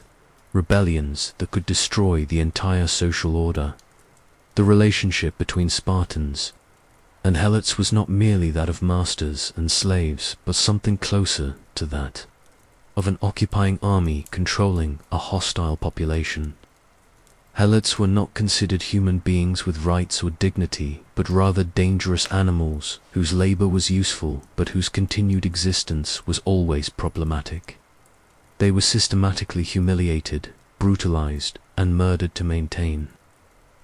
rebellions that could destroy the entire social order. The relationship between Spartans and Helots was not merely that of masters and slaves, but something closer to that of an occupying army controlling a hostile population. Helots were not considered human beings with rights or dignity, but rather dangerous animals whose labor was useful but whose continued existence was always problematic. They were systematically humiliated, brutalized, and murdered to maintain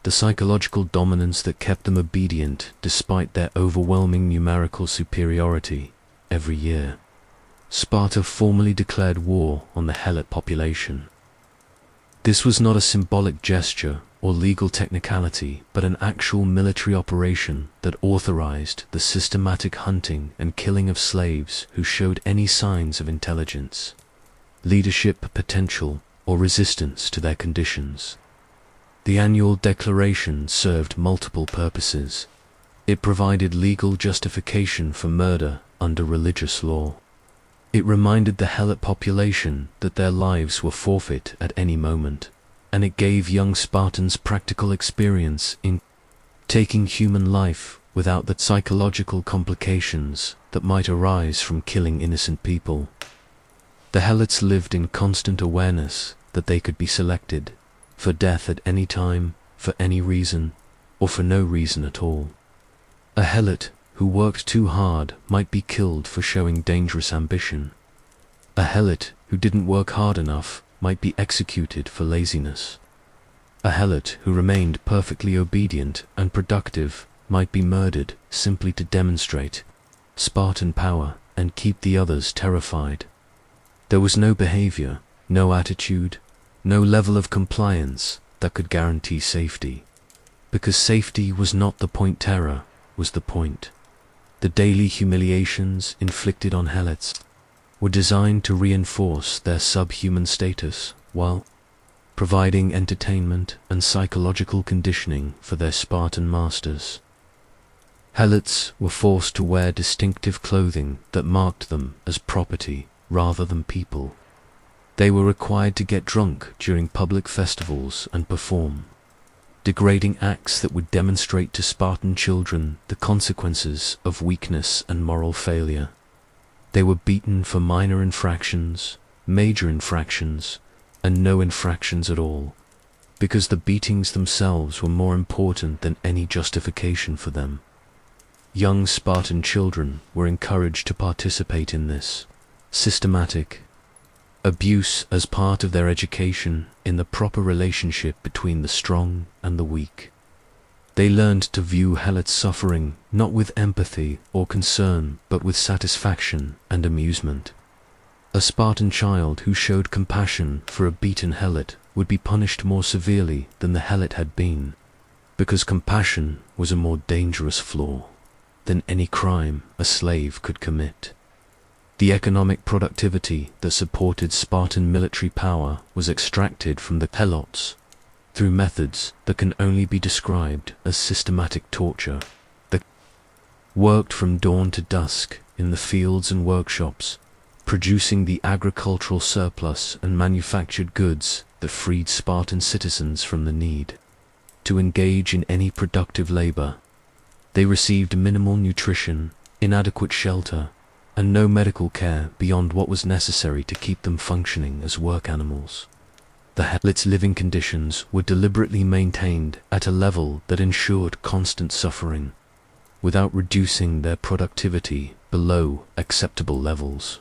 the psychological dominance that kept them obedient despite their overwhelming numerical superiority. Every year, Sparta formally declared war on the Helot population. This was not a symbolic gesture or legal technicality, but an actual military operation that authorized the systematic hunting and killing of slaves who showed any signs of intelligence, leadership potential, or resistance to their conditions. The annual declaration served multiple purposes. It provided legal justification for murder under religious law. It reminded the Helot population that their lives were forfeit at any moment, and it gave young Spartans practical experience in taking human life without the psychological complications that might arise from killing innocent people. The Helots lived in constant awareness that they could be selected for death at any time, for any reason, or for no reason at all. A Helot who worked too hard might be killed for showing dangerous ambition. A Helot who didn't work hard enough might be executed for laziness. A Helot who remained perfectly obedient and productive might be murdered simply to demonstrate Spartan power and keep the others terrified. There was no behavior, no attitude, no level of compliance that could guarantee safety. Because safety was not the point, terror was the point. The daily humiliations inflicted on Helots were designed to reinforce their subhuman status while providing entertainment and psychological conditioning for their Spartan masters. Helots were forced to wear distinctive clothing that marked them as property rather than people. They were required to get drunk during public festivals and perform degrading acts that would demonstrate to Spartan children the consequences of weakness and moral failure. They were beaten for minor infractions, major infractions, and no infractions at all, because the beatings themselves were more important than any justification for them. Young Spartan children were encouraged to participate in this systematic abuse as part of their education in the proper relationship between the strong and the weak. They learned to view Helot's suffering not with empathy or concern, but with satisfaction and amusement. A Spartan child who showed compassion for a beaten Helot would be punished more severely than the Helot had been, because compassion was a more dangerous flaw than any crime a slave could commit. The economic productivity that supported Spartan military power was extracted from the Helots through methods that can only be described as systematic torture. They worked from dawn to dusk in the fields and workshops, producing the agricultural surplus and manufactured goods that freed Spartan citizens from the need to engage in any productive labor. They received minimal nutrition, inadequate shelter, and no medical care beyond what was necessary to keep them functioning as work animals. The Helots' living conditions were deliberately maintained at a level that ensured constant suffering, without reducing their productivity below acceptable levels.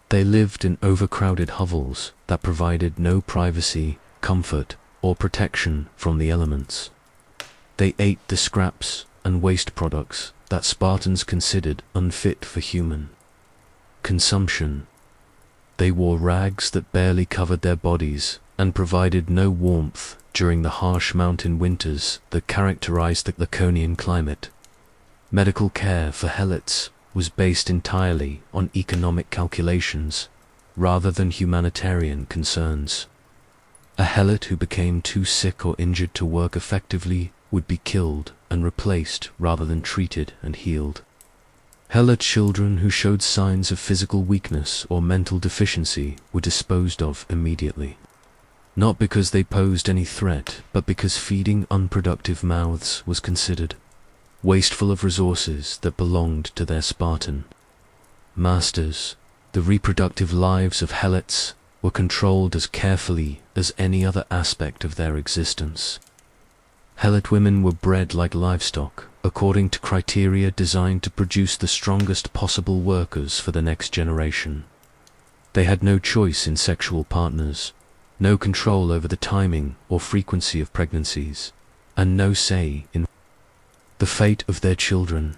They lived in overcrowded hovels that provided no privacy, comfort, or protection from the elements. They ate the scraps and waste products that Spartans considered unfit for human consumption. They wore rags that barely covered their bodies and provided no warmth during the harsh mountain winters that characterized the Laconian climate. Medical care for Helots was based entirely on economic calculations rather than humanitarian concerns. A Helot who became too sick or injured to work effectively would be killed and replaced rather than treated and healed. Helot children who showed signs of physical weakness or mental deficiency were disposed of immediately. Not because they posed any threat, but because feeding unproductive mouths was considered wasteful of resources that belonged to their Spartan masters. The reproductive lives of Helots were controlled as carefully as any other aspect of their existence. Helot women were bred like livestock, according to criteria designed to produce the strongest possible workers for the next generation. They had no choice in sexual partners, no control over the timing or frequency of pregnancies, and no say in the fate of their children.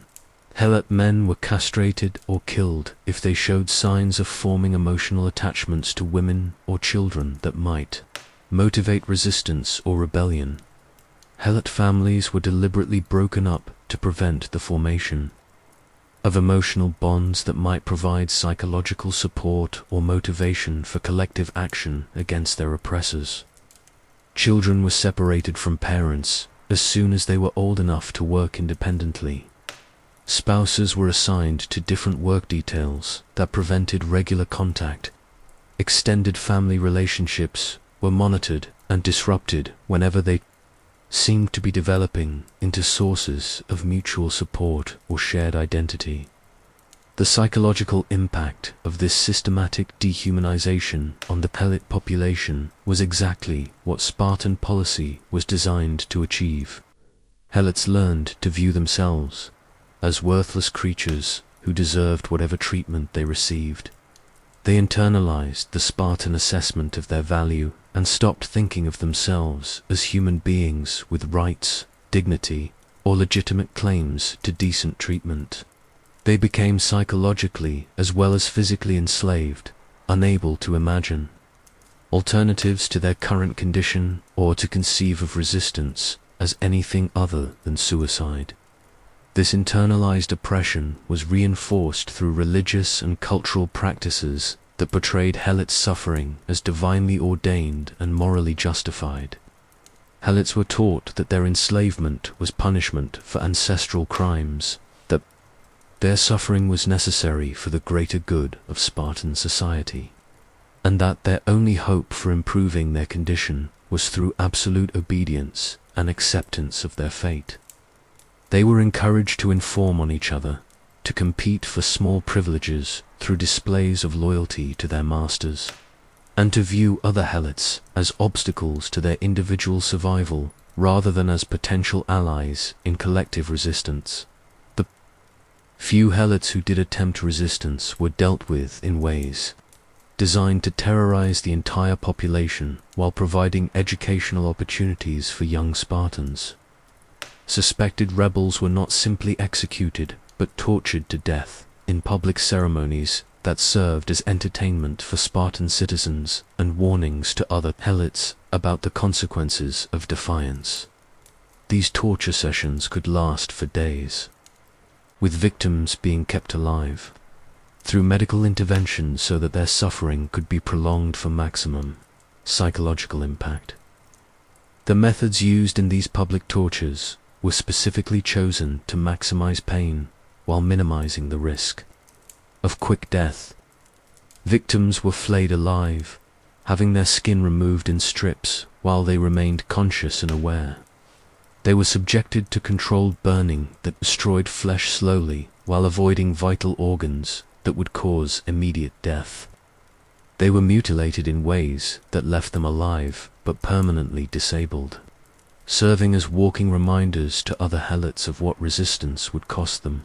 Helot men were castrated or killed if they showed signs of forming emotional attachments to women or children that might motivate resistance or rebellion. Helot families were deliberately broken up to prevent the formation of emotional bonds that might provide psychological support or motivation for collective action against their oppressors. Children were separated from parents as soon as they were old enough to work independently. Spouses were assigned to different work details that prevented regular contact. Extended family relationships were monitored and disrupted whenever they seemed to be developing into sources of mutual support or shared identity. The psychological impact of this systematic dehumanization on the Helot population was exactly what Spartan policy was designed to achieve. Helots learned to view themselves as worthless creatures who deserved whatever treatment they received. They internalized the Spartan assessment of their value and stopped thinking of themselves as human beings with rights, dignity, or legitimate claims to decent treatment. They became psychologically as well as physically enslaved, unable to imagine alternatives to their current condition or to conceive of resistance as anything other than suicide. This internalized oppression was reinforced through religious and cultural practices that portrayed Helot's suffering as divinely ordained and morally justified. Helots were taught that their enslavement was punishment for ancestral crimes, that their suffering was necessary for the greater good of Spartan society, and that their only hope for improving their condition was through absolute obedience and acceptance of their fate. They were encouraged to inform on each other, to compete for small privileges through displays of loyalty to their masters, and to view other Helots as obstacles to their individual survival rather than as potential allies in collective resistance. The few Helots who did attempt resistance were dealt with in ways designed to terrorize the entire population while providing educational opportunities for young Spartans. Suspected rebels were not simply executed, but tortured to death in public ceremonies that served as entertainment for Spartan citizens and warnings to other Helots about the consequences of defiance. These torture sessions could last for days, with victims being kept alive through medical intervention so that their suffering could be prolonged for maximum psychological impact. The methods used in these public tortures were specifically chosen to maximize pain while minimizing the risk of quick death. Victims were flayed alive, having their skin removed in strips while they remained conscious and aware. They were subjected to controlled burning that destroyed flesh slowly while avoiding vital organs that would cause immediate death. They were mutilated in ways that left them alive but permanently disabled, serving as walking reminders to other Helots of what resistance would cost them.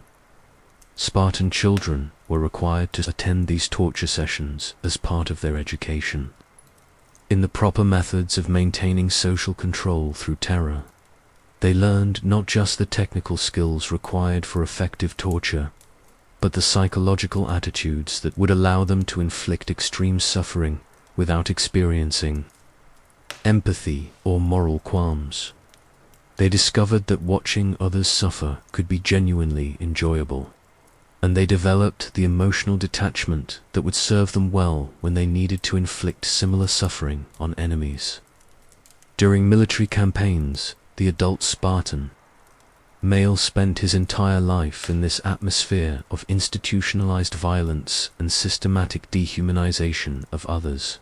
Spartan children were required to attend these torture sessions as part of their education in the proper methods of maintaining social control through terror. They learned not just the technical skills required for effective torture, but the psychological attitudes that would allow them to inflict extreme suffering without experiencing empathy or moral qualms. They discovered that watching others suffer could be genuinely enjoyable, and they developed the emotional detachment that would serve them well when they needed to inflict similar suffering on enemies. During military campaigns, the adult Spartan Male spent his entire life in this atmosphere of institutionalized violence and systematic dehumanization of others.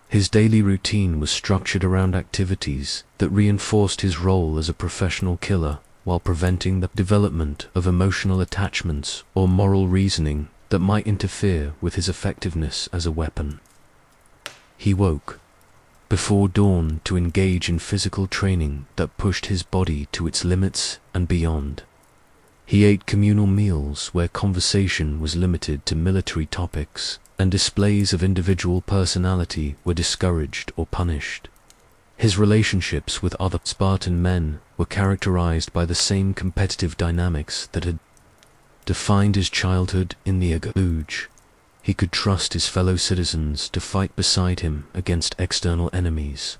His daily routine was structured around activities that reinforced his role as a professional killer while preventing the development of emotional attachments or moral reasoning that might interfere with his effectiveness as a weapon. He woke before dawn to engage in physical training that pushed his body to its limits and beyond. He ate communal meals where conversation was limited to military topics, and displays of individual personality were discouraged or punished. His relationships with other Spartan men were characterized by the same competitive dynamics that had defined his childhood in the Aguj. He could trust his fellow citizens to fight beside him against external enemies,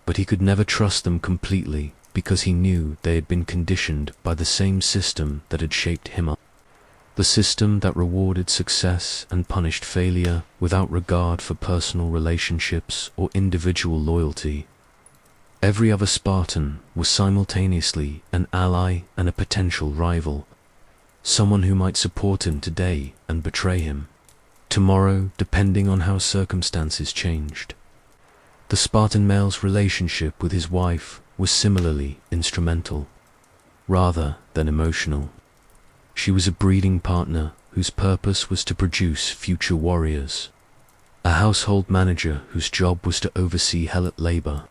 but he could never trust them completely because he knew they had been conditioned by the same system that had shaped him up. The system that rewarded success and punished failure without regard for personal relationships or individual loyalty. Every other Spartan was simultaneously an ally and a potential rival, someone who might support him today and betray him tomorrow, depending on how circumstances changed. The Spartan male's relationship with his wife was similarly instrumental, rather than emotional. She was a breeding partner whose purpose was to produce future warriors, a household manager whose job was to oversee helot labor,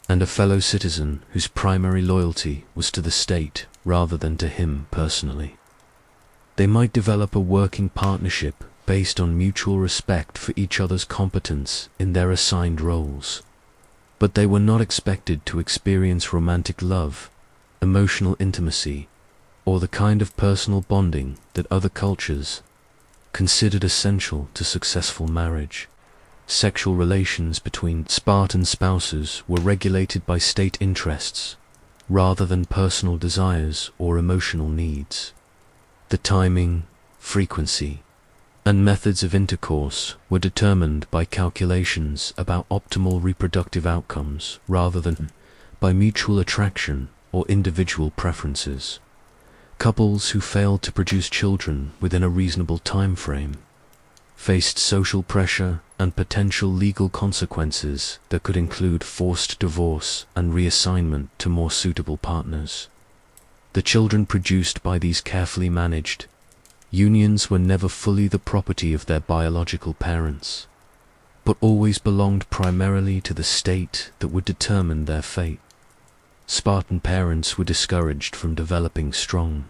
and a fellow citizen whose primary loyalty was to the state rather than to him personally. They might develop a working partnership based on mutual respect for each other's competence in their assigned roles, but they were not expected to experience romantic love, emotional intimacy, or the kind of personal bonding that other cultures considered essential to successful marriage. Sexual relations between Spartan spouses were regulated by state interests, rather than personal desires or emotional needs. The timing, frequency, and methods of intercourse were determined by calculations about optimal reproductive outcomes rather than by mutual attraction or individual preferences. Couples who failed to produce children within a reasonable time frame faced social pressure and potential legal consequences that could include forced divorce and reassignment to more suitable partners. The children produced by these carefully managed unions were never fully the property of their biological parents, but always belonged primarily to the state that would determine their fate. Spartan parents were discouraged from developing strong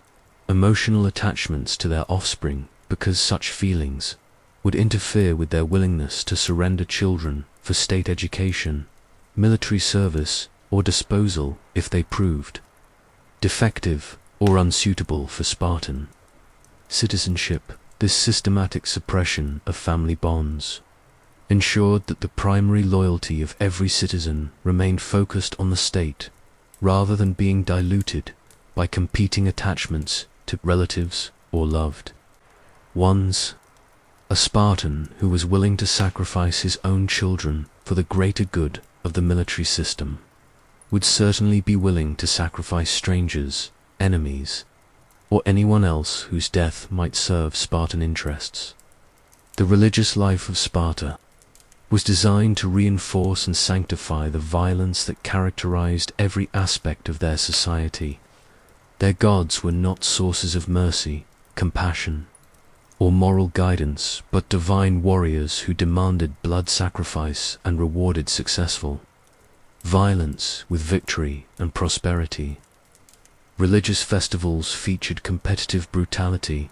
emotional attachments to their offspring because such feelings would interfere with their willingness to surrender children for state education, military service, or disposal if they proved defective or unsuitable for Spartan citizenship. This systematic suppression of family bonds ensured that the primary loyalty of every citizen remained focused on the state, rather than being diluted by competing attachments to relatives or loved ones. A Spartan who was willing to sacrifice his own children for the greater good of the military system would certainly be willing to sacrifice strangers, enemies, or anyone else whose death might serve Spartan interests. The religious life of Sparta was designed to reinforce and sanctify the violence that characterized every aspect of their society. Their gods were not sources of mercy, compassion, or moral guidance, but divine warriors who demanded blood sacrifice and rewarded successful violence with victory and prosperity. Religious festivals featured competitive brutality,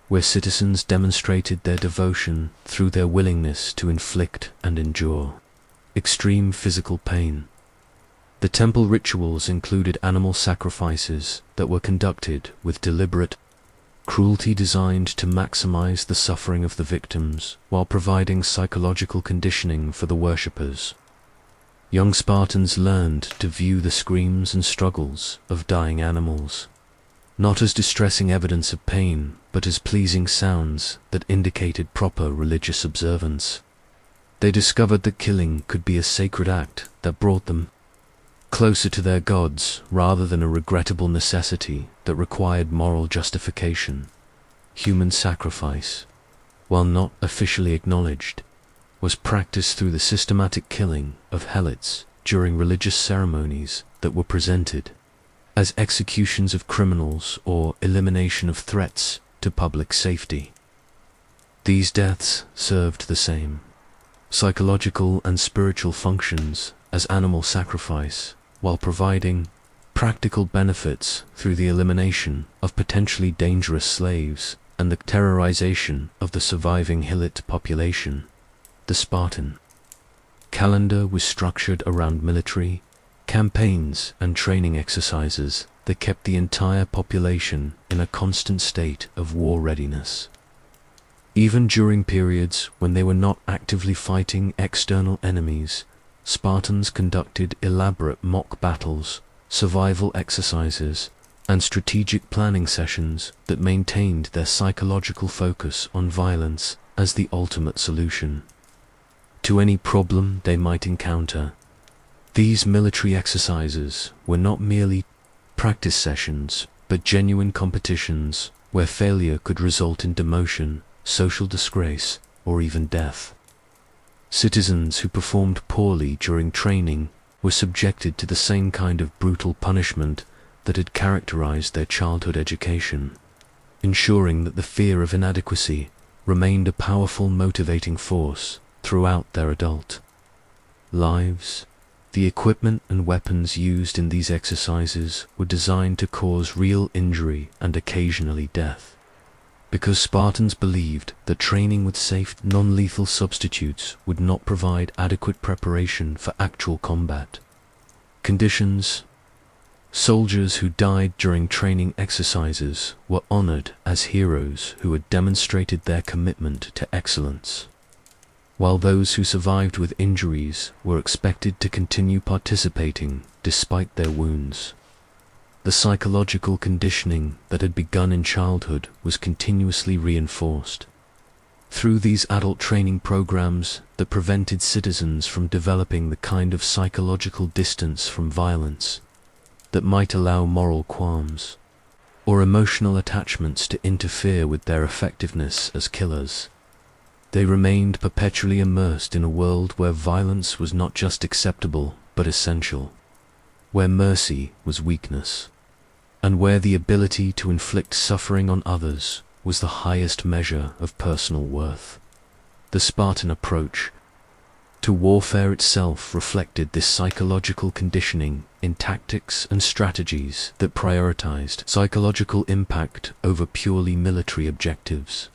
where citizens demonstrated their devotion through their willingness to inflict and endure extreme physical pain. The temple rituals included animal sacrifices that were conducted with deliberate cruelty designed to maximize the suffering of the victims while providing psychological conditioning for the worshippers. Young Spartans learned to view the screams and struggles of dying animals not as distressing evidence of pain, but as pleasing sounds that indicated proper religious observance. They discovered that killing could be a sacred act that brought them closer to their gods rather than a regrettable necessity that required moral justification. Human sacrifice, while not officially acknowledged, was practiced through the systematic killing of helots during religious ceremonies that were presented as executions of criminals or elimination of threats to public safety. These deaths served the same psychological and spiritual functions as animal sacrifice, while providing practical benefits through the elimination of potentially dangerous slaves and the terrorization of the surviving helot population. The Spartan calendar was structured around military campaigns and training exercises that kept the entire population in a constant state of war readiness. Even during periods when they were not actively fighting external enemies, Spartans conducted elaborate mock battles, survival exercises, and strategic planning sessions that maintained their psychological focus on violence as the ultimate solution to any problem they might encounter. These military exercises were not merely practice sessions, but genuine competitions where failure could result in demotion, social disgrace, or even death. Citizens who performed poorly during training were subjected to the same kind of brutal punishment that had characterized their childhood education, ensuring that the fear of inadequacy remained a powerful motivating force throughout their adult lives. The equipment and weapons used in these exercises were designed to cause real injury and occasionally death, because Spartans believed that training with safe, non-lethal substitutes would not provide adequate preparation for actual combat conditions. Soldiers who died during training exercises were honored as heroes who had demonstrated their commitment to excellence, while those who survived with injuries were expected to continue participating despite their wounds. The psychological conditioning that had begun in childhood was continuously reinforced through these adult training programs that prevented citizens from developing the kind of psychological distance from violence that might allow moral qualms or emotional attachments to interfere with their effectiveness as killers. They remained perpetually immersed in a world where violence was not just acceptable but essential, where mercy was weakness, and where the ability to inflict suffering on others was the highest measure of personal worth. The Spartan approach to warfare itself reflected this psychological conditioning in tactics and strategies that prioritized psychological impact over purely military objectives.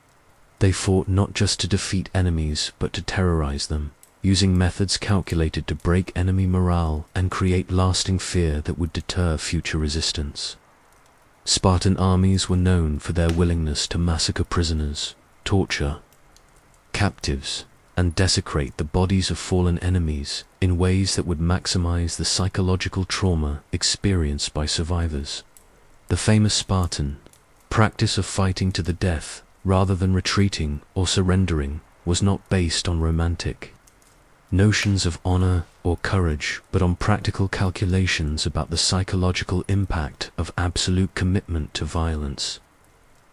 They fought not just to defeat enemies but to terrorize them, using methods calculated to break enemy morale and create lasting fear that would deter future resistance. Spartan armies were known for their willingness to massacre prisoners, torture captives, and desecrate the bodies of fallen enemies in ways that would maximize the psychological trauma experienced by survivors. The famous Spartan practice of fighting to the death rather than retreating or surrendering was not based on romantic notions of honor or courage, but on practical calculations about the psychological impact of absolute commitment to violence.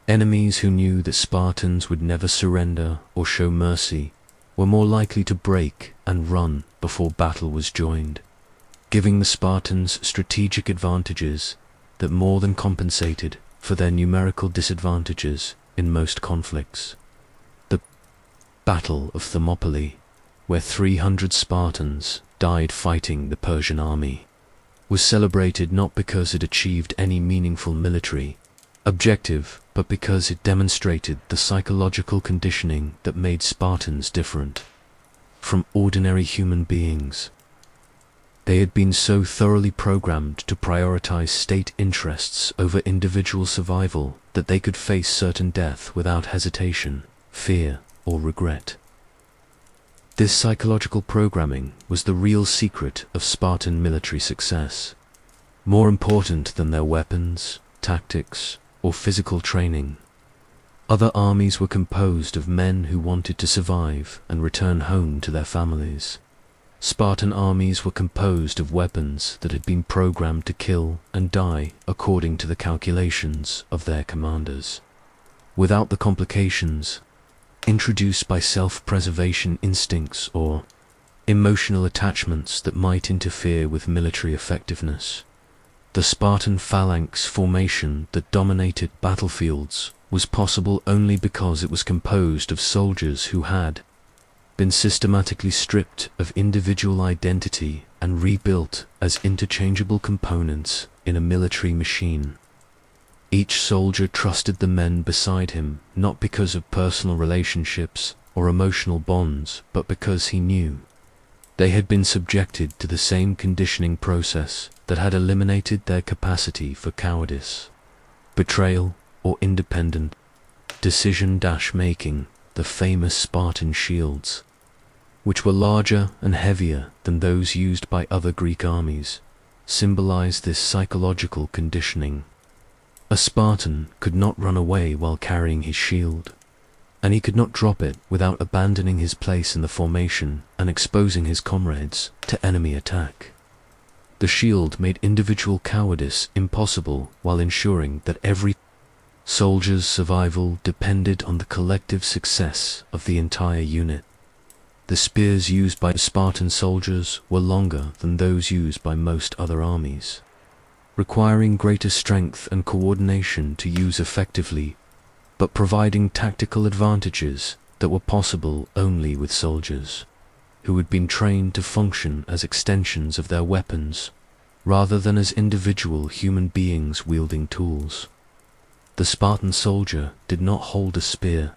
Enemies who knew that Spartans would never surrender or show mercy were more likely to break and run before battle was joined, giving the Spartans strategic advantages that more than compensated for their numerical disadvantages in most conflicts. The Battle of Thermopylae, where 300 Spartans died fighting the Persian army, was celebrated not because it achieved any meaningful military objective, but because it demonstrated the psychological conditioning that made Spartans different from ordinary human beings. They had been so thoroughly programmed to prioritize state interests over individual survival that they could face certain death without hesitation, fear, or regret. This psychological programming was the real secret of Spartan military success. More important than their weapons, tactics, or physical training, other armies were composed of men who wanted to survive and return home to their families. Spartan armies were composed of weapons that had been programmed to kill and die according to the calculations of their commanders, without the complications introduced by self-preservation instincts or emotional attachments that might interfere with military effectiveness. The Spartan phalanx formation that dominated battlefields was possible only because it was composed of soldiers who had been systematically stripped of individual identity and rebuilt as interchangeable components in a military machine. Each soldier trusted the men beside him not because of personal relationships or emotional bonds, but because he knew they had been subjected to the same conditioning process that had eliminated their capacity for cowardice, betrayal, or independent decision-making. The famous Spartan shields, which were larger and heavier than those used by other Greek armies, symbolized this psychological conditioning. A Spartan could not run away while carrying his shield, and he could not drop it without abandoning his place in the formation and exposing his comrades to enemy attack. The shield made individual cowardice impossible while ensuring that every soldier's survival depended on the collective success of the entire unit. The spears used by Spartan soldiers were longer than those used by most other armies, requiring greater strength and coordination to use effectively, but providing tactical advantages that were possible only with soldiers who had been trained to function as extensions of their weapons, rather than as individual human beings wielding tools. The Spartan soldier did not hold a spear.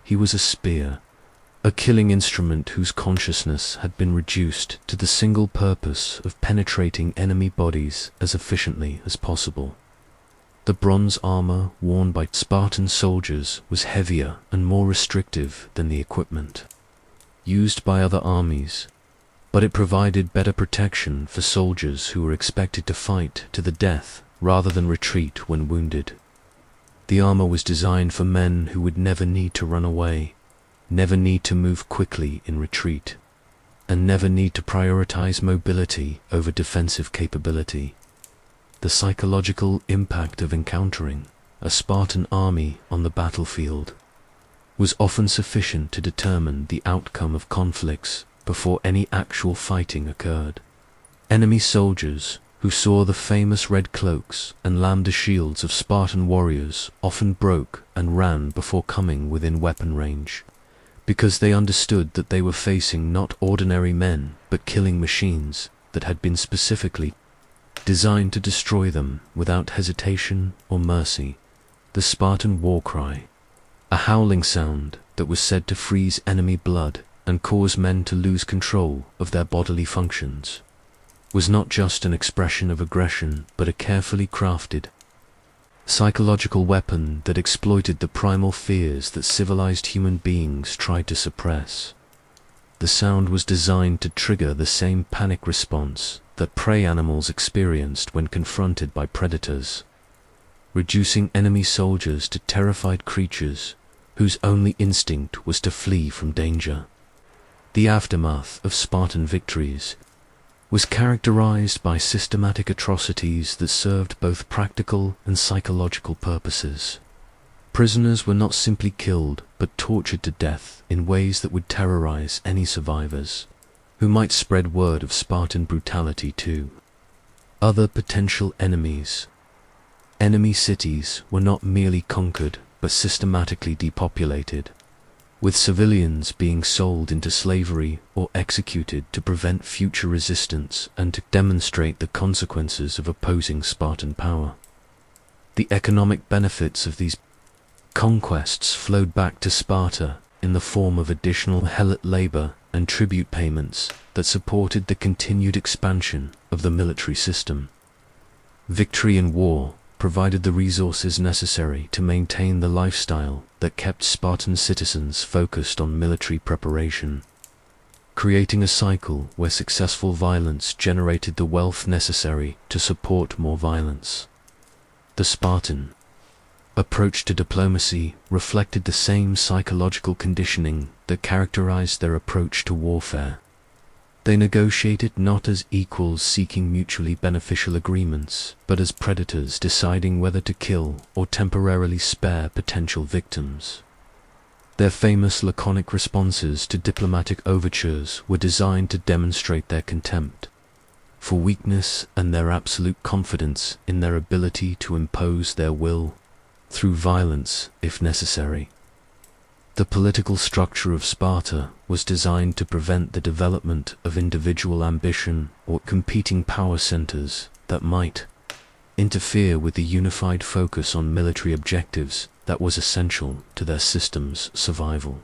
He was a spear, a killing instrument whose consciousness had been reduced to the single purpose of penetrating enemy bodies as efficiently as possible. The bronze armor worn by Spartan soldiers was heavier and more restrictive than the equipment used by other armies, but it provided better protection for soldiers who were expected to fight to the death rather than retreat when wounded. The armor was designed for men who would never need to run away, never need to move quickly in retreat, and never need to prioritize mobility over defensive capability. The psychological impact of encountering a Spartan army on the battlefield was often sufficient to determine the outcome of conflicts before any actual fighting occurred. Enemy soldiers who saw the famous red cloaks and lambda shields of Spartan warriors often broke and ran before coming within weapon range, because they understood that they were facing not ordinary men but killing machines that had been specifically designed to destroy them without hesitation or mercy. The Spartan war cry, a howling sound that was said to freeze enemy blood and cause men to lose control of their bodily functions, was not just an expression of aggression but a carefully crafted psychological weapon that exploited the primal fears that civilized human beings tried to suppress. The sound was designed to trigger the same panic response that prey animals experienced when confronted by predators, reducing enemy soldiers to terrified creatures whose only instinct was to flee from danger. The aftermath of Spartan victories was characterized by systematic atrocities that served both practical and psychological purposes. Prisoners were not simply killed, but tortured to death in ways that would terrorize any survivors, who might spread word of Spartan brutality to other potential enemies. Enemy cities were not merely conquered, but systematically depopulated, with civilians being sold into slavery or executed to prevent future resistance and to demonstrate the consequences of opposing Spartan power. The economic benefits of these conquests flowed back to Sparta in the form of additional helot labor and tribute payments that supported the continued expansion of the military system. Victory in war provided the resources necessary to maintain the lifestyle that kept Spartan citizens focused on military preparation, creating a cycle where successful violence generated the wealth necessary to support more violence. The Spartan approach to diplomacy reflected the same psychological conditioning that characterized their approach to warfare. They negotiated not as equals seeking mutually beneficial agreements, but as predators deciding whether to kill or temporarily spare potential victims. Their famous laconic responses to diplomatic overtures were designed to demonstrate their contempt for weakness and their absolute confidence in their ability to impose their will through violence if necessary. The political structure of Sparta was designed to prevent the development of individual ambition or competing power centers that might interfere with the unified focus on military objectives that was essential to their system's survival.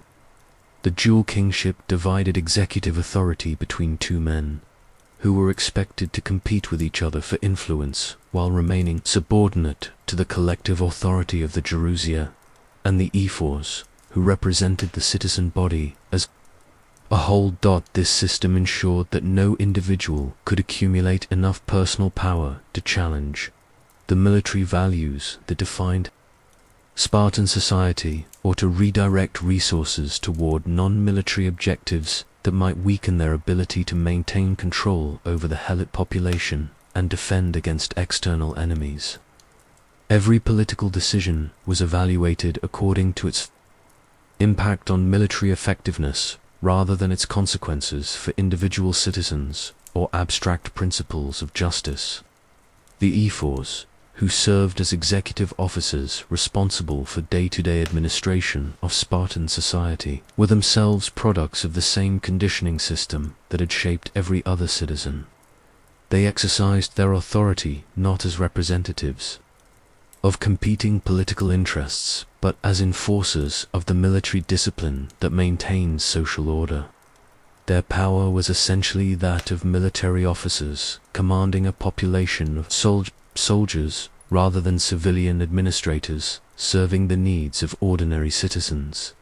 The dual kingship divided executive authority between two men, who were expected to compete with each other for influence while remaining subordinate to the collective authority of the Gerousia and the ephors, who represented the citizen body as a whole. This system ensured that no individual could accumulate enough personal power to challenge the military values that defined Spartan society, or to redirect resources toward non-military objectives that might weaken their ability to maintain control over the Helot population and defend against external enemies. Every political decision was evaluated according to its impact on military effectiveness rather than its consequences for individual citizens or abstract principles of justice. The ephors, who served as executive officers responsible for day-to-day administration of Spartan society, were themselves products of the same conditioning system that had shaped every other citizen. They exercised their authority not as representatives of competing political interests, but as enforcers of the military discipline that maintains social order. Their power was essentially that of military officers commanding a population of soldiers rather than civilian administrators serving the needs of ordinary citizens.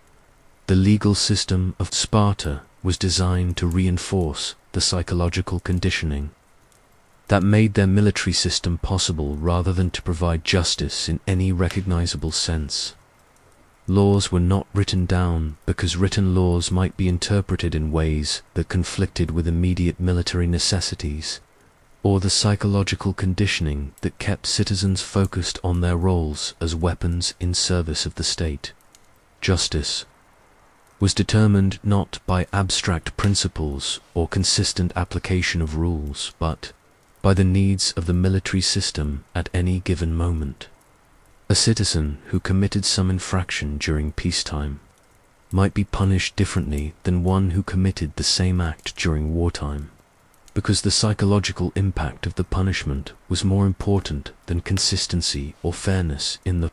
The legal system of Sparta was designed to reinforce the psychological conditioning that made their military system possible rather than to provide justice in any recognizable sense. Laws were not written down because written laws might be interpreted in ways that conflicted with immediate military necessities, or the psychological conditioning that kept citizens focused on their roles as weapons in service of the state. Justice was determined not by abstract principles or consistent application of rules, but by the needs of the military system at any given moment. A citizen who committed some infraction during peacetime might be punished differently than one who committed the same act during wartime, because the psychological impact of the punishment was more important than consistency or fairness in the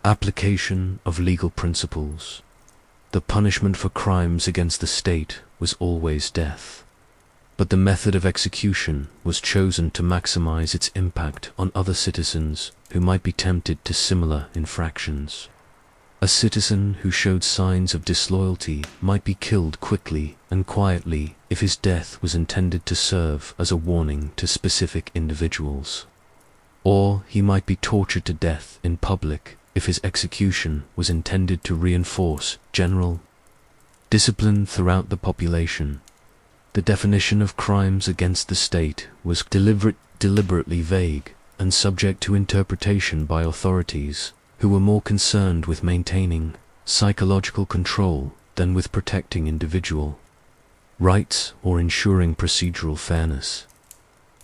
application of legal principles. The punishment for crimes against the state was always death, but the method of execution was chosen to maximize its impact on other citizens who might be tempted to similar infractions. A citizen who showed signs of disloyalty might be killed quickly and quietly if his death was intended to serve as a warning to specific individuals. Or he might be tortured to death in public if his execution was intended to reinforce general discipline throughout the population. The definition of crimes against the state was deliberately vague and subject to interpretation by authorities who were more concerned with maintaining psychological control than with protecting individual rights or ensuring procedural fairness.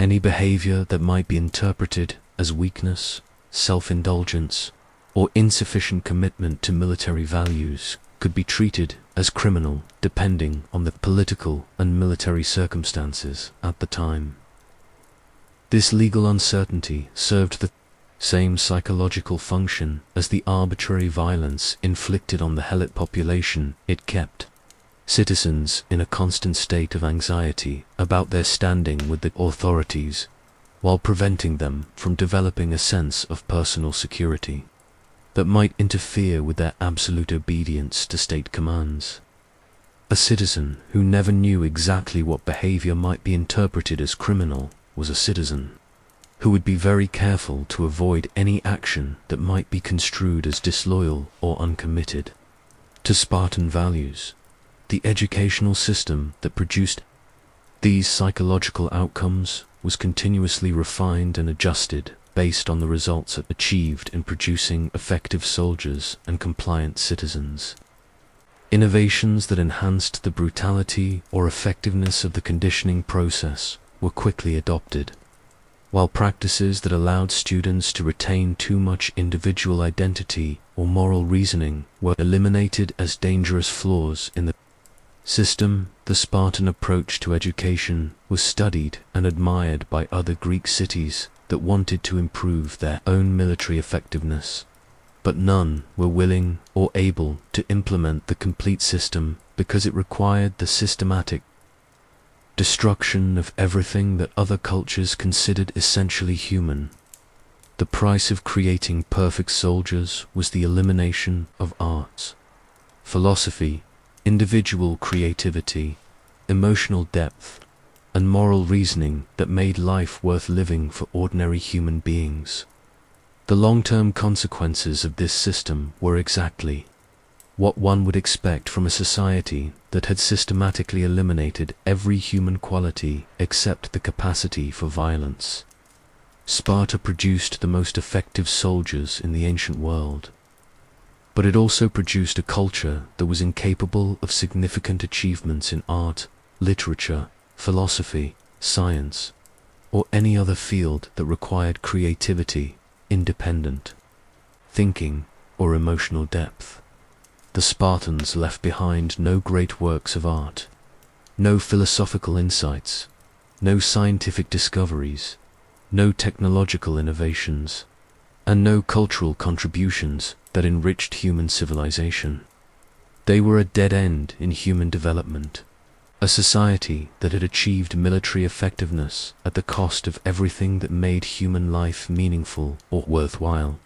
Any behavior that might be interpreted as weakness, self-indulgence, or insufficient commitment to military values could be treated as criminal depending on the political and military circumstances at the time. This legal uncertainty served the same psychological function as the arbitrary violence inflicted on the Helot population. It kept citizens in a constant state of anxiety about their standing with the authorities, while preventing them from developing a sense of personal security that might interfere with their absolute obedience to state commands. A citizen who never knew exactly what behavior might be interpreted as criminal was a citizen who would be very careful to avoid any action that might be construed as disloyal or uncommitted to Spartan values. The educational system that produced These psychological outcomes was continuously refined and adjusted based on the results achieved in producing effective soldiers and compliant citizens. Innovations that enhanced the brutality or effectiveness of the conditioning process were quickly adopted, while practices that allowed students to retain too much individual identity or moral reasoning were eliminated as dangerous flaws in the system. The Spartan approach to education was studied and admired by other Greek cities that wanted to improve their own military effectiveness, but none were willing or able to implement the complete system because it required the systematic destruction of everything that other cultures considered essentially human. The price of creating perfect soldiers was the elimination of arts, philosophy, individual creativity, emotional depth, and moral reasoning that made life worth living for ordinary human beings. The long-term consequences of this system were exactly what one would expect from a society that had systematically eliminated every human quality except the capacity for violence. Sparta produced the most effective soldiers in the ancient world, but it also produced a culture that was incapable of significant achievements in art, literature, philosophy, science, or any other field that required creativity, independent thinking, or emotional depth. The Spartans left behind no great works of art, no philosophical insights, no scientific discoveries, no technological innovations, and no cultural contributions that enriched human civilization. They were a dead end in human development, a society that had achieved military effectiveness at the cost of everything that made human life meaningful or worthwhile.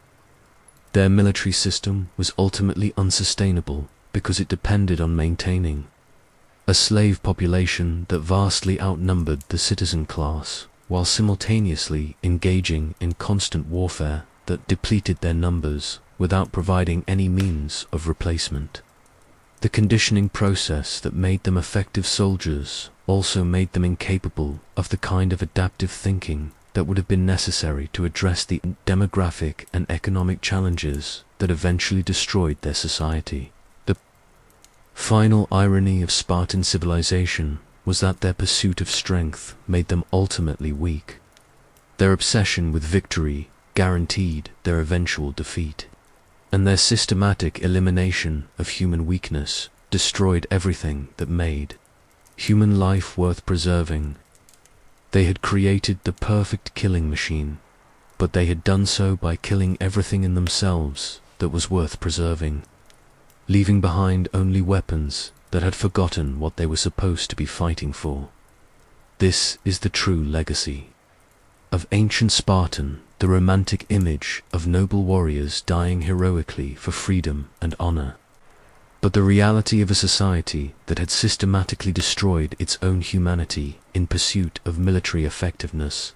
Their military system was ultimately unsustainable because it depended on maintaining a slave population that vastly outnumbered the citizen class, while simultaneously engaging in constant warfare that depleted their numbers without providing any means of replacement. The conditioning process that made them effective soldiers also made them incapable of the kind of adaptive thinking that would have been necessary to address the demographic and economic challenges that eventually destroyed their society. The final irony of Spartan civilization was that their pursuit of strength made them ultimately weak. Their obsession with victory guaranteed their eventual defeat, and their systematic elimination of human weakness destroyed everything that made human life worth preserving. They had created the perfect killing machine, but they had done so by killing everything in themselves that was worth preserving, leaving behind only weapons that had forgotten what they were supposed to be fighting for. This is the true legacy of ancient Spartan, the romantic image of noble warriors dying heroically for freedom and honor, but the reality of a society that had systematically destroyed its own humanity in pursuit of military effectiveness.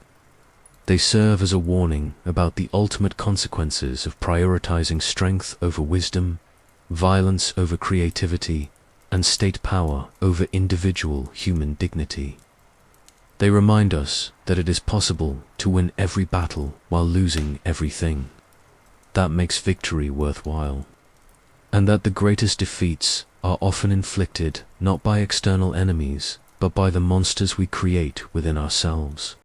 They serve as a warning about the ultimate consequences of prioritizing strength over wisdom, violence over creativity, and state power over individual human dignity. They remind us that it is possible to win every battle while losing everything. That makes victory worthwhile, and that the greatest defeats are often inflicted not by external enemies, but by the monsters we create within ourselves.